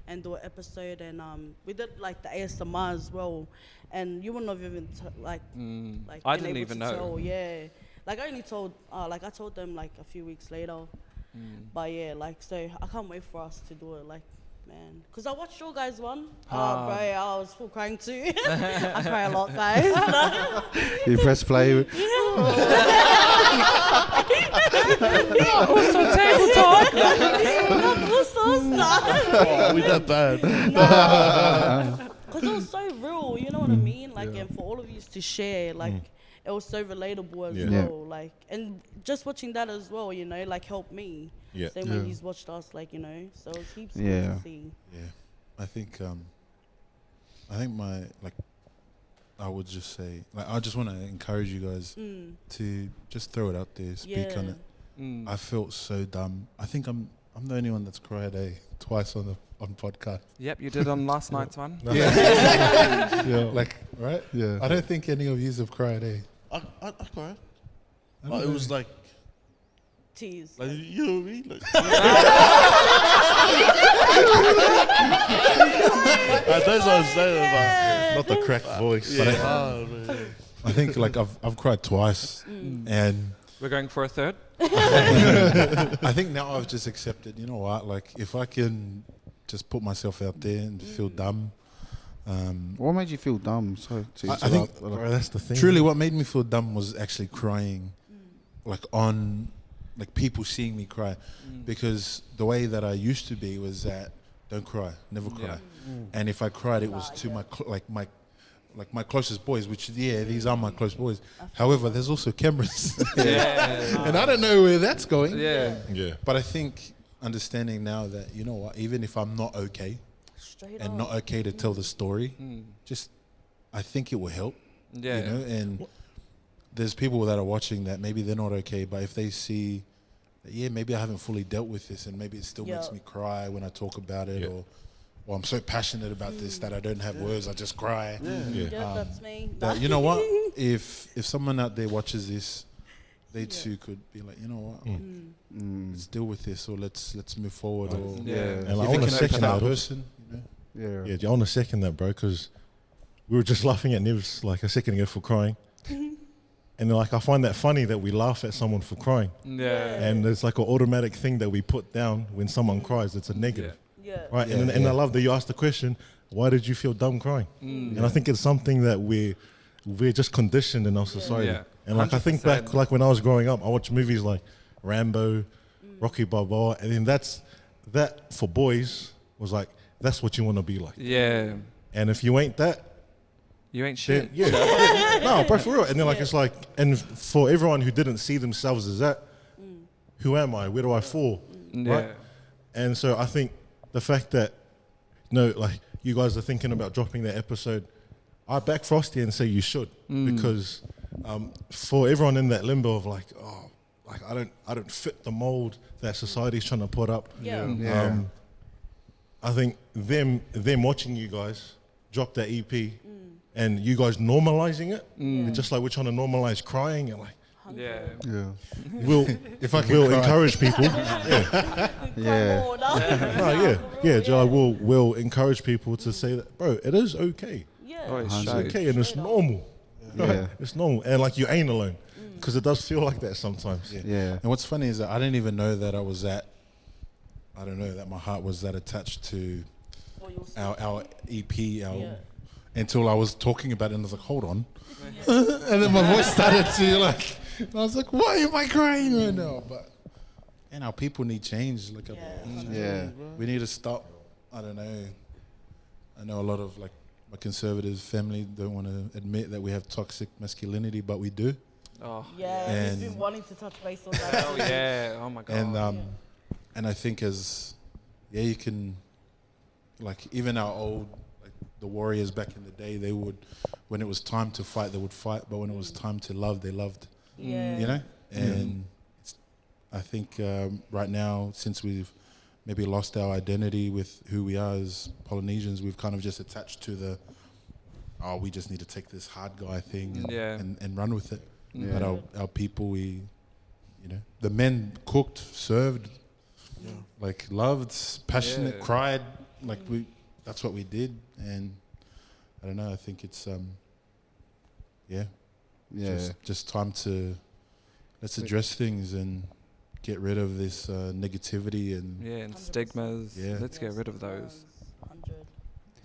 and do an episode, and we did like the ASMR as well, and you wouldn't have even like I been didn't able even to know. tell, yeah, like I only told like I told them like a few weeks later, but yeah, like so I can't wait for us to do it, like. Man, because I watched your guys one. Bro, I was full crying too. I cry a lot, guys. You press play. Also table talk. Not also stuff. Oh, we that bad. Because it was so real, you know what I mean? Like, and for all of you to share, like, it was so relatable as well. Like, and just watching that as well, you know, like, helped me. Yeah. Same when he's watched us, like, you know. So it's heaps good Yeah. to see. Yeah, I think my like, I would just say like I just want to encourage you guys to just throw it out there, speak on it. I felt so dumb. I think I'm the only one that's cried twice on podcast. Yep, you did on last night's one. Yeah. Like right? Yeah. I don't think any of you have cried. I cried. But it was like Tease. you know what I mean? Like, that's what I'm saying Not the cracked voice, but I think like I've cried twice, and We're going for a third. I think now I've just accepted. You know what? Like if I can just put myself out there and feel dumb. What made you feel dumb? So I think Bro, that's the thing. truly what made me feel dumb was actually crying, like on, like people seeing me cry, because the way that I used to be was that don't cry, never cry, and if I cried it was to my closest boys, which these are my close boys. However, there's also cameras, and I don't know where that's going. Yeah. Yeah. But I think understanding now that you know what, even if I'm not okay Straight and up. not okay to tell the story, just I think it will help. Yeah. You know, and there's people that are watching that maybe they're not okay, but if they see that, maybe I haven't fully dealt with this, and maybe it still makes me cry when I talk about it, or I'm so passionate about this that I don't have words, I just cry. Yeah, that's me. But you know what? If someone out there watches this, they too could be like, you know what, let's deal with this, or let's move forward, or And if like, I it want can to help second that that. person, you know. Yeah, I want to second that, bro, because we were just laughing at Nivs like a second ago for crying. And like I find that funny that we laugh at someone for crying. Yeah. And it's like an automatic thing that we put down when someone cries. It's a negative. Yeah. Right? And I love that you asked the question, why did you feel dumb crying? And I think it's something that we're just conditioned in our society. Yeah. And like I think back 100%. like when I was growing up, I watched movies like Rambo, Rocky Balboa, and then that for boys was like, that's what you want to be like. Yeah. And if you ain't that, You ain't then shit. no, bro, for real. And then like it's like, and for everyone who didn't see themselves as that, who am I? Where do I fall? Yeah. Right? And so I think the fact that, like you guys are thinking about dropping that episode, I back Frosty and say you should, because for everyone in that limbo of like, oh, like I don't fit the mold that society's trying to put up. Yeah. I think them watching you guys drop that EP and you guys normalizing it, and just like we're trying to normalize crying and like Yeah. Yeah. we'll If I can we'll cry. encourage people. Yeah. We'll encourage people to say that, bro, it is okay. Oh, it's It's straight. okay and it's normal. Yeah. It's normal. And like you ain't alone. Because it does feel like that sometimes. Yeah. And what's funny is that I didn't even know that that my heart was that attached to our EP until I was talking about it, and I was like, hold on. And then my voice started to like, I was like, why am I crying right now? But and our people need change. Like, Yeah. we need to stop. I don't know. I know a lot of like my conservative family don't want to admit that we have toxic masculinity, but we do. Oh, Yeah, And- he's been wanting to touch base on that. hell yeah. Oh my God. And I think you can, like, even our old, like the warriors back in the day, they would, when it was time to fight, they would fight, but when it was time to love, they loved. Yeah. You know, and I think right now, since we've maybe lost our identity with who we are as Polynesians, we've kind of just attached to we just need to take this hard guy thing and run with it. Yeah. But our people, the men cooked, served, like loved, passionate, cried, like that's what we did. And I don't know, I think it's just time to let's address things and get rid of this negativity and and stigmas. Yeah. Let's get rid of those. 100.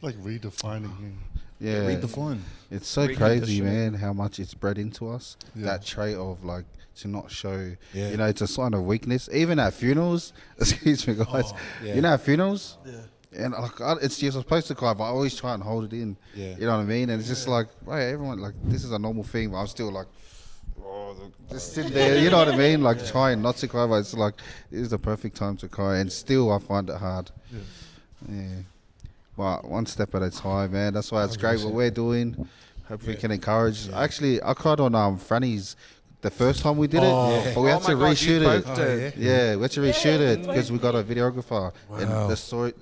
Like redefining him. Yeah. read the phone. It's so crazy, man, how much it's bred into us. Yeah. That trait of like to not show, Yeah. you know, it's a sign of weakness. Even at funerals, excuse me, guys. yeah. You know, at funerals, Yeah. and like, you're supposed to cry, but I always try and hold it in. Yeah. You know what I mean? And it's just like, right, everyone, like, this is a normal thing, but I'm still like, just sitting there. You know what I mean? Like trying not to cry, but it's like it is the perfect time to cry, and still I find it hard. Yeah. But one step at a time, man. That's why it's great what we're doing. Hope we can encourage. Actually, I cried on Franny's the first time we did it, but we had to reshoot it. Yeah, we had to reshoot it because we got a videographer, and the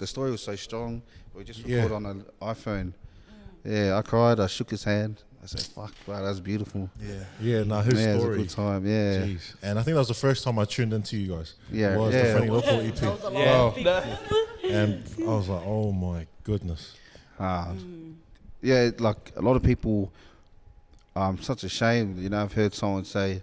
story was so strong. We just recorded on an iPhone. Yeah, I cried. I shook his hand. I said, "Fuck, wow, that's beautiful." Yeah, nah, his Yeah, it was a story. good time. Yeah, Jeez. And I think that was the first time I tuned into you guys. Yeah, was yeah. the Funny Local EP. That was a lot Yeah. of people. And I was like, oh my goodness. hard. Yeah, like a lot of people, such a shame. You know, I've heard someone say,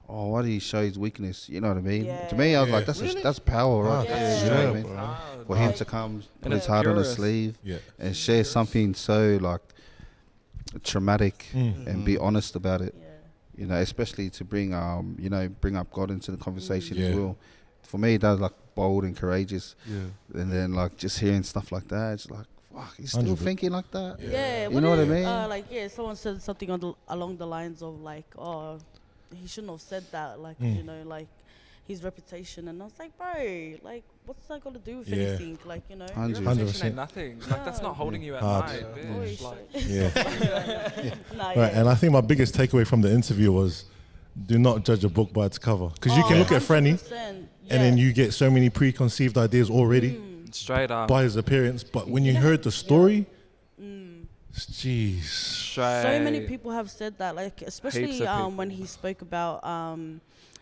"Oh, why do you show his weakness?" You know what I mean? Yeah. To me, I was Yeah. like, "That's power, right?" Yeah. there, you know what I mean? bro. Hard. For him to come, put And his it's heart on his purest. sleeve, Yeah. and share something so like traumatic, Mm. and be honest about it. Yeah. You know, especially to bring bring up God into the conversation as Yeah. well. For me, that was like bold and courageous. Yeah. And then like just hearing stuff like that, it's like, fuck, he's still 100%. thinking like that. Yeah, You know what I mean? Someone said something along the lines of like, "Oh, he shouldn't have said that." Like, Mm. you know, like his reputation, and I was like, "Bro, like, what's that got to do with Yeah. anything?" Like, you know. 100. Your reputation 100%. ain't nothing. Like, that's not holding you at Hard. night, Holy bitch. Like, shit. Yeah. Nah, Right, yeah. and I think my biggest takeaway from the interview was, do not judge a book by its cover, because you can look at Franny 100%, and then yeah. you get so many preconceived ideas already straight up. by his appearance. But when you heard the story, jeez, Straight. So many people have said that, like especially Heaps of when he spoke about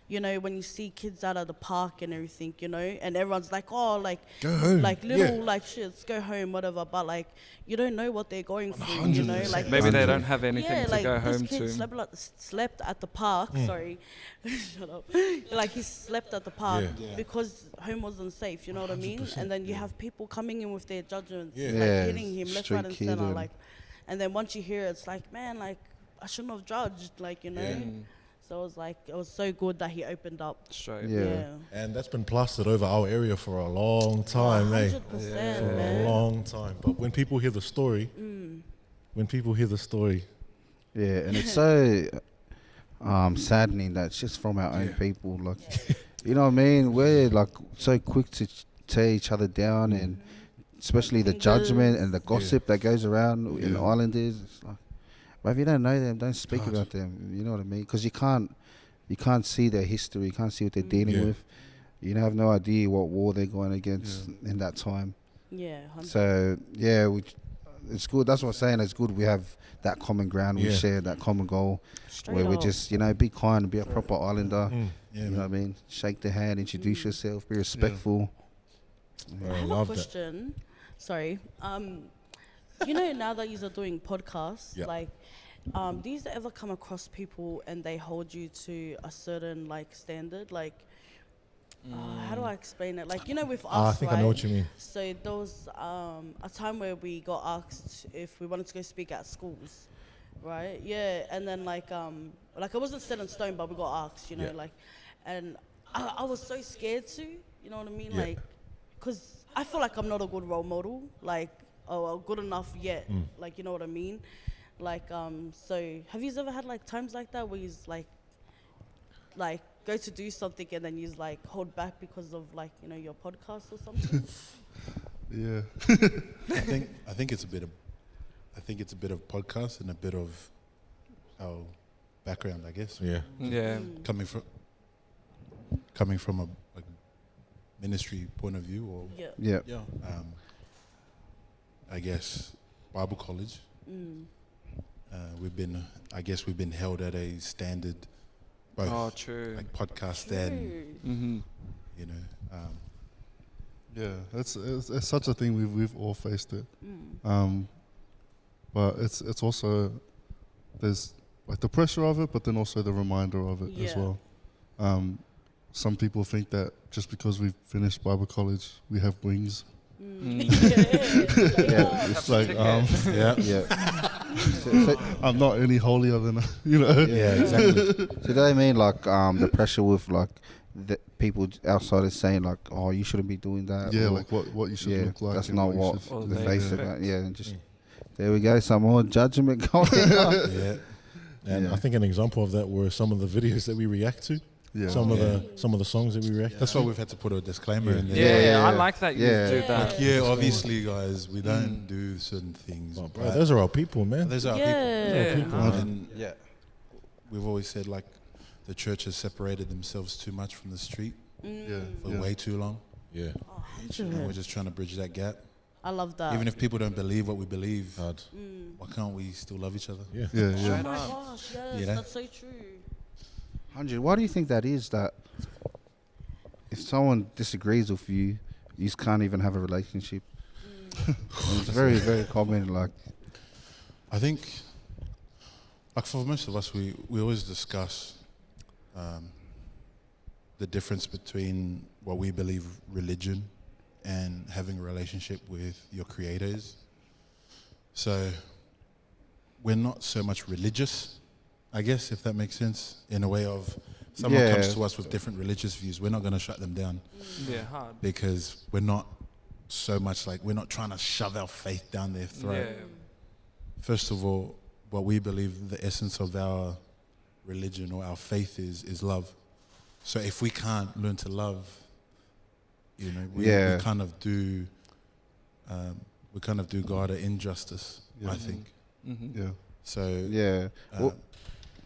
you know, when you see kids out of the park and everything, you know, and everyone's like, "Oh, like Go home." like little Yeah. like shits, go home, whatever." But like you don't know what they're going through, you know, 100%. like Maybe they 100. don't have anything to like go this home kid to. slept at the park. Sorry, shut up. Like he slept at the park Yeah. because home wasn't safe. You know what I mean? And then you have people coming in with their judgments, Yeah. like Yeah, hitting him left, street right, and kid center. and- Like, and then once you hear it, it's like, man, like I shouldn't have judged. Like, you know. Yeah. So it was like it was so good that he opened up. Straight. Yeah. and that's been plastered over our area for a long time, eh? 100%, For a man. long time. But when people hear the story, Yeah, and it's so saddening that it's just from our own people. Like, you know what I mean? We're like so quick to tear each other down, and especially the judgment and the gossip that goes around in the Islanders. It's like, but if you don't know them, don't speak about them. You know what I mean? Because you can't see their history, you can't see what they're dealing Yeah. with. You have no idea what war they're going against in that time. Yeah. 100%. So yeah, it's good. That's what I'm saying. It's good we have that common ground. We Yeah. share that common goal Straight where we up. just, be kind, be a proper Islander. Yeah, You know what I mean? Shake the hand, introduce yourself, be respectful. I I have a love that. question. Sorry. You know, now that you are doing podcasts, Yeah. like, do you ever come across people and they hold you to a certain like standard? Like, how do I explain it? Like, you know, with us, I think right? I know what you mean. So there was a time where we got asked if we wanted to go speak at schools, right? Yeah, and then like it wasn't set in stone, but we got asked, you know, Yeah. like, and I was so scared to, you know what I mean? Yeah. Like, because I feel like I'm not a good role model, like, or good enough yet, like, you know what I mean? Like, so have you ever had like times like that where you like go to do something and then you like hold back because of like, you know, your podcast or something? Yeah. I think it's a bit of podcast and a bit of our background, I guess. Yeah. Yeah. Coming from a ministry point of view, or Yeah. Yeah. Yeah. I guess Bible college. We've been held at a standard, both Oh, true. like podcast and Mm-hmm. you know. Yeah, it's such a thing. We've all faced it. But it's also, there's like the pressure of it, but then also the reminder of it as Yeah. well. Some people think that just because we've finished Bible college, we have wings. Yeah. It's like Yeah. Yeah. So, I'm not any holier than you know. Yeah, exactly. so do they mean like the pressure with like the people outside is saying like, oh, you shouldn't be doing that? Yeah, or- like what you should yeah, look like. that's and not you what should- Or the they face of expect. it. Yeah, and just there we go, some more judgment going on. Yeah. And Yeah. I think an example of that were some of the videos that we react to. Yeah. Some of the songs that we react. That's why we've had to put a disclaimer in there. Yeah, Yeah, I yeah. like that you Yeah. do that. Yeah, obviously, guys, we don't do certain things. Oh, bro, but those are our people, man. those are our Yeah. people. Huh. And Yeah. we've always said like the church has separated themselves too much from the street Yeah. for yeah. way too long, Yeah. and we're just trying to bridge that gap. I love that. Even if people don't believe what we believe, Hard. why can't we still love each other? Yeah. Yeah, Oh yeah. Straight my up. gosh, yes, You know? that's so true. 100. Why do you think that is? That if someone disagrees with you, you just can't even have a relationship. And it's very, very common. Like, I think, like for most of us, we always discuss the difference between what we believe religion and having a relationship with your creators. So we're not so much religious, I guess, if that makes sense, in a way of someone Yeah. comes to us with different religious views, we're not going to shut them down Yeah, hard. because we're not so much like, we're not trying to shove our faith down their throat. Yeah. First of all, what we believe the essence of our religion or our faith is love. So if we can't learn to love, you know, we Yeah. kind of do God an injustice, Yeah. I think. Mm-hmm. Yeah. So yeah. Well,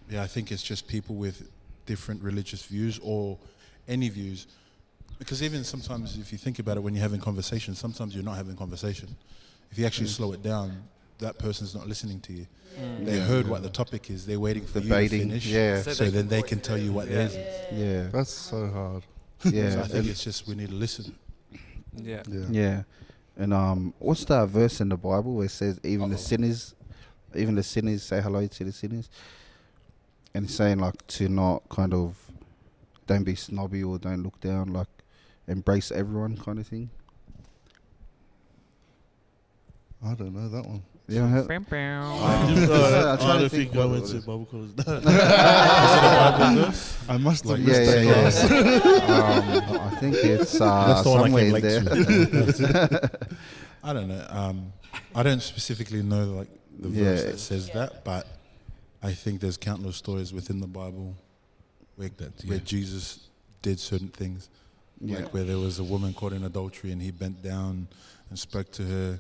yeah, I think it's just people with different religious views or any views. Because even sometimes if you think about it, when you're having conversations, sometimes you're not having conversation. If you actually slow it down, that person's not listening to you. They heard what the topic is. They're waiting for Debating, you to finish. yeah. So then they can tell you what theirs is. yeah. That's so hard. Yeah. So I think and- it's just we need to listen. Yeah. Yeah. Yeah, and what's that verse in the Bible where it says even the sinners say hello to the sinners, and it's saying like to not kind of don't be snobby or don't look down, like embrace everyone kind of thing. I don't know that one. Yeah, I Oh, I'm trying I to don't think think I what went it to was. Bible college. I must have Like- missed that class. I think it's That's the one I somewhere came in late there. to. I don't know. I don't specifically know like the verse Yeah. that says that, but I think there's countless stories within the Bible where yeah. Jesus did certain things. Yeah. Like where there was a woman caught in adultery and he bent down and spoke to her.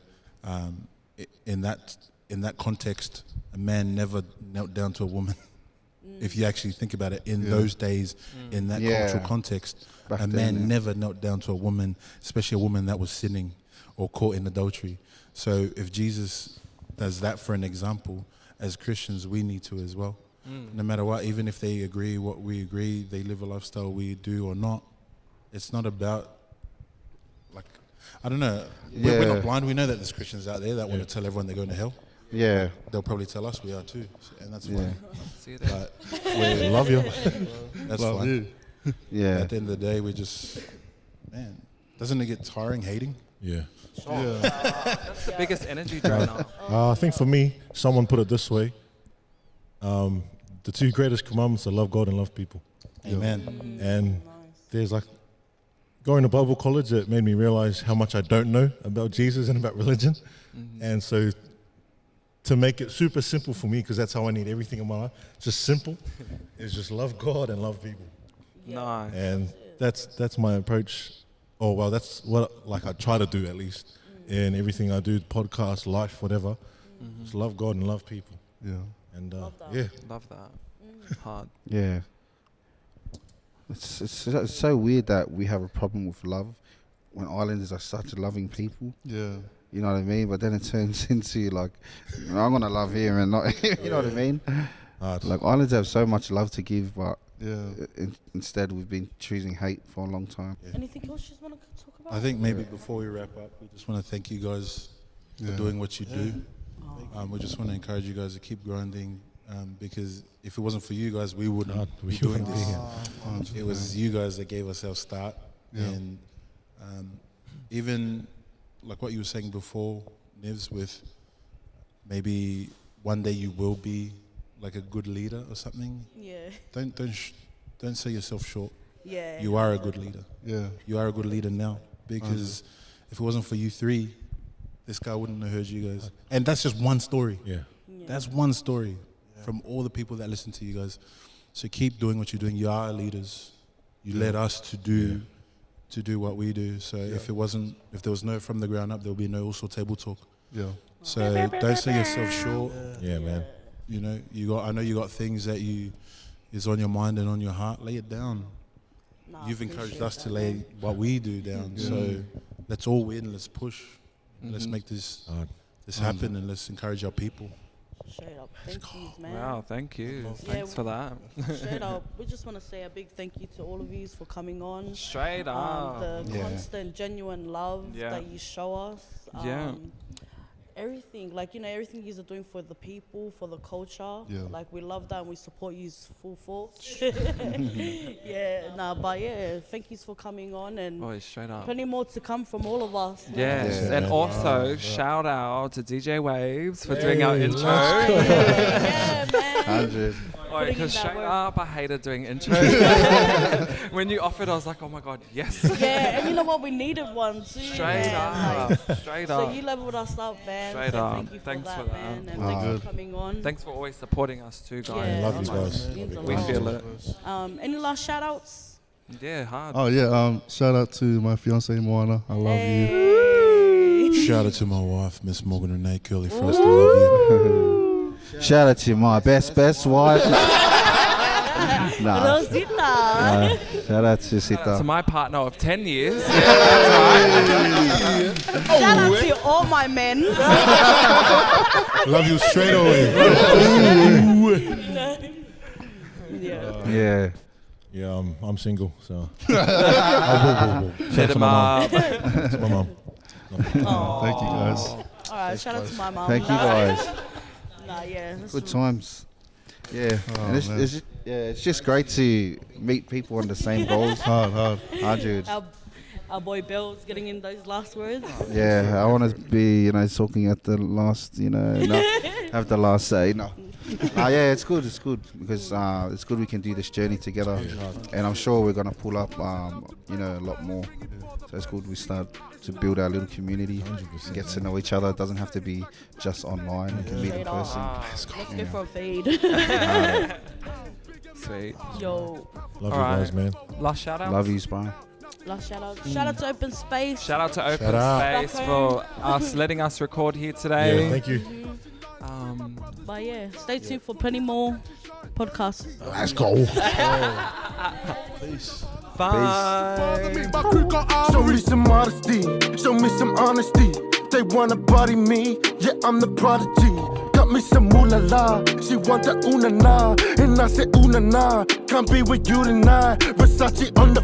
In that context, a man never knelt down to a woman. If you actually think about it, in Yeah. those days, in that Yeah. cultural context, Back a then, man yeah. never knelt down to a woman, especially a woman that was sinning or caught in adultery. So if Jesus does that for an example, as Christians, we need to as well. No matter what, even if they agree what we agree, they live a lifestyle we do or not, it's not about, like, I don't know. We're Yeah. not blind. We know that there's Christians out there that want to tell everyone they're going to hell. Yeah, They'll probably tell us we are too, and that's yeah, fine. See you there. But we love you. That's Love fine. you. yeah. At the end of the day, we just, man, doesn't it get tiring hating? Yeah. Yeah. That's the biggest energy drainer. I think for me, someone put it this way: the two greatest commandments are love God and love people. Amen. And there's like going to Bible college. It made me realize how much I don't know about Jesus and about religion, and so to make it super simple for me, because that's how I need everything in my life. Just simple, is just love God and love people, Nice. and that's my approach. Oh well, that's what like I try to do at least in everything I do, podcast, life, whatever. Just love God and love people, Yeah. and Love that. yeah. Love that. Hard. Yeah. It's so weird that we have a problem with love when islanders are such loving people. Yeah. You know what I mean? But then it turns into like, you know, I'm gonna love him and not. You know what I mean? Hard. Like islanders have so much love to give, but Yeah. instead we've been choosing hate for a long time. Anything else you just want to talk about? I think maybe before we wrap up, we just want to thank you guys for Yeah. doing what you do. We just want to encourage you guys to keep grinding, because if it wasn't for you guys, we wouldn't be doing this. It was you guys that gave us our start, Yeah. and even like what you were saying before, Nivs, with maybe one day you will be like a good leader or something. Yeah. Don't sell yourself short. Yeah. You are a good leader. Yeah. You are a good leader now, because if it wasn't for you three, this guy wouldn't have heard you guys. And that's just one story. Yeah. That's one story from all the people that listen to you guys. So keep doing what you're doing. You are leaders. You led us to do what we do. So if there was no From the Ground Up, there'll be no Also Table Talk. Yeah. So don't sell yourself short. Yeah, man. You know, I know you got things that is on your mind and on your heart. Lay it down. Nah, I You've encouraged appreciate us to that, lay man. what we do down. So let's all win. Let's push. Let's make this happen, and let's encourage our people. Straight up. Thank you, man. Wow, thank you. Yeah, Thanks for that. Straight up. We just want to say a big thank you to all of you for coming on. Straight up. The constant, genuine love Yeah. that you show us. Yeah. Everything, like, you know, everything you are doing for the people, for the culture. Yeah. Like, we love that and we support you full force. Thank you for coming on, and Oh, straight up. plenty more to come from all of us. Yes, Yeah. and also shout out to DJ Waves for doing our intro. Yeah, man. 100. Putting in Because that straight work. up, I hated doing intros. When you offered, I was like, oh my god, yes. Yeah, and you know what? We needed one too. Straight man. up, straight So up. you leveled us up, man. Straight so up. Thank you for Thanks that, for that. man. And thanks for coming on. Thanks for always supporting us too, guys. Yeah, love you guys. means a We lot. feel it. Any last shout outs? Yeah, hard. Oh yeah. Shout out to my fiance Moana. I love you. Hey. Shout out to my wife, Miss Morgan Renee Curly Frost. I love you. Shout out to my best wife. Nah. Rosita. Shout out to To Sita. my partner of 10 years. Shout out to all my men. Love you straight away. Yeah. Yeah. Yeah, I'm single, so. Hit him up. It's my mum. Thank you guys. All right. Shout out to my mom. Thank you guys. Nah, yeah. that's Good times. Yeah. And it's just great to meet people on the same goals. Hard. 100. Our boy Bill's getting in those last words. Yeah, I want to be, talking at the last, have the last say. No. Yeah, it's good because it's good we can do this journey together, and I'm sure we're gonna pull up, a lot more. So it's good we start to build our little community, get to know each other. It doesn't have to be just online. We can meet in Straight up. person. Let's go for a fade. Sweet. Yo, Love All you right. guys, man. Last shout out. Love you, Spy. last shout out. Shout out to Open Space. Shout out to Open Shout out. Space for letting us record here today. Yeah, thank you. But yeah, stay tuned for plenty more podcasts. Let's go. Bye. My crew got out. Show me some modesty, show me some honesty. They wanna body me, yeah, I'm the prodigy. Got me some moolah la, she want the una na. And I said una na, can't be with you tonight. Versace on the